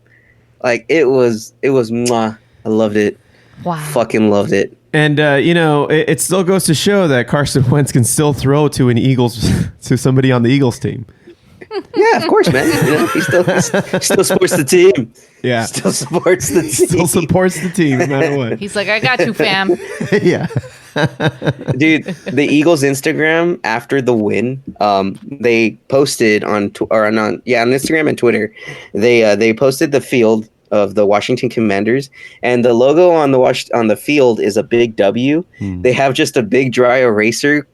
It was mwah. I loved it. Wow. Fucking loved it. And it still goes to show that Carson Wentz can still throw to somebody on the Eagles team. Yeah, of course, man. He still supports the team. Yeah, still supports the team. Still supports the team, no matter what. He's like, I got you, fam. Yeah. Dude, the Eagles Instagram after the win, they posted on Instagram and Twitter. They posted the field of the Washington Commanders, and the logo on the field is a big W. They have just a big dry eraser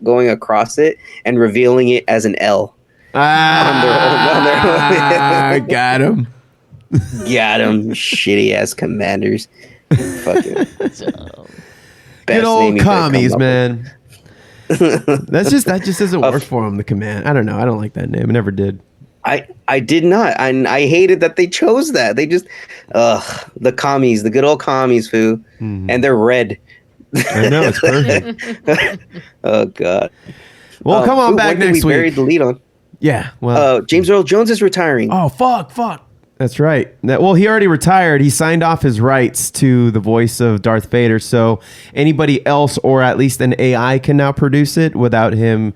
going across it and revealing it as an L. Got him. Got him. Shitty ass Commanders. Fucking good old commies, man. That just doesn't work for him. The command. I don't know. I don't like that name. I never did. I did not. I hated that they chose that. They just, the commies, the good old commies, Foo, and they're red. I know, it's perfect. Oh God. Well, come on Foo, back when did next we week. buried the lead on. Yeah. Well, James Earl Jones is retiring. oh fuck. That's right. Well, he already retired. He signed off his rights to the voice of Darth Vader. So anybody else, or at least an AI, can now produce it without him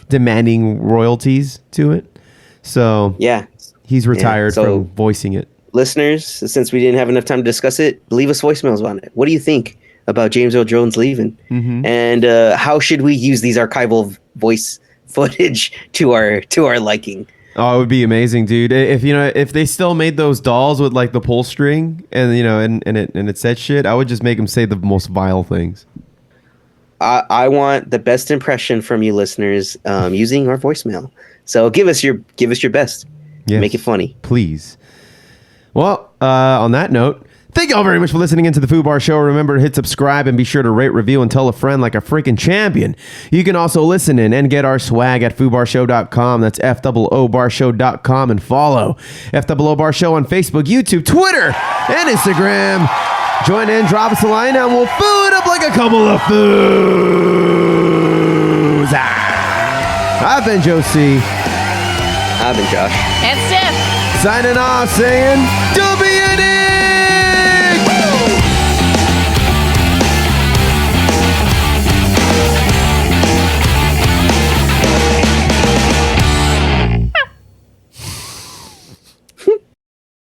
demanding royalties to it. So Yeah. he's retired so- from voicing it. Listeners, since we didn't have enough time to discuss it, leave us voicemails on it. What do you think about James Earl Jones leaving? And how should we use these archival voice footage to our liking? Oh, it would be amazing, dude. If they still made those dolls with like the pull string and it said shit, I would just make them say the most vile things. I want the best impression from you listeners using our voicemail. So give us your best. Yes. Make it funny. Please. Well, on that note, thank y'all very much for listening into the Foobar Show. Remember to hit subscribe and be sure to rate, review, and tell a friend like a freaking champion. You can also listen in and get our swag at foobarshow.com. That's FOObarshow.com, and follow FOO Bar Show on Facebook, YouTube, Twitter, and Instagram. Join in, drop us a line, and we'll food up like a couple of foos. I've been Joe C. I've been Josh. And Steph. Signing off saying, WD!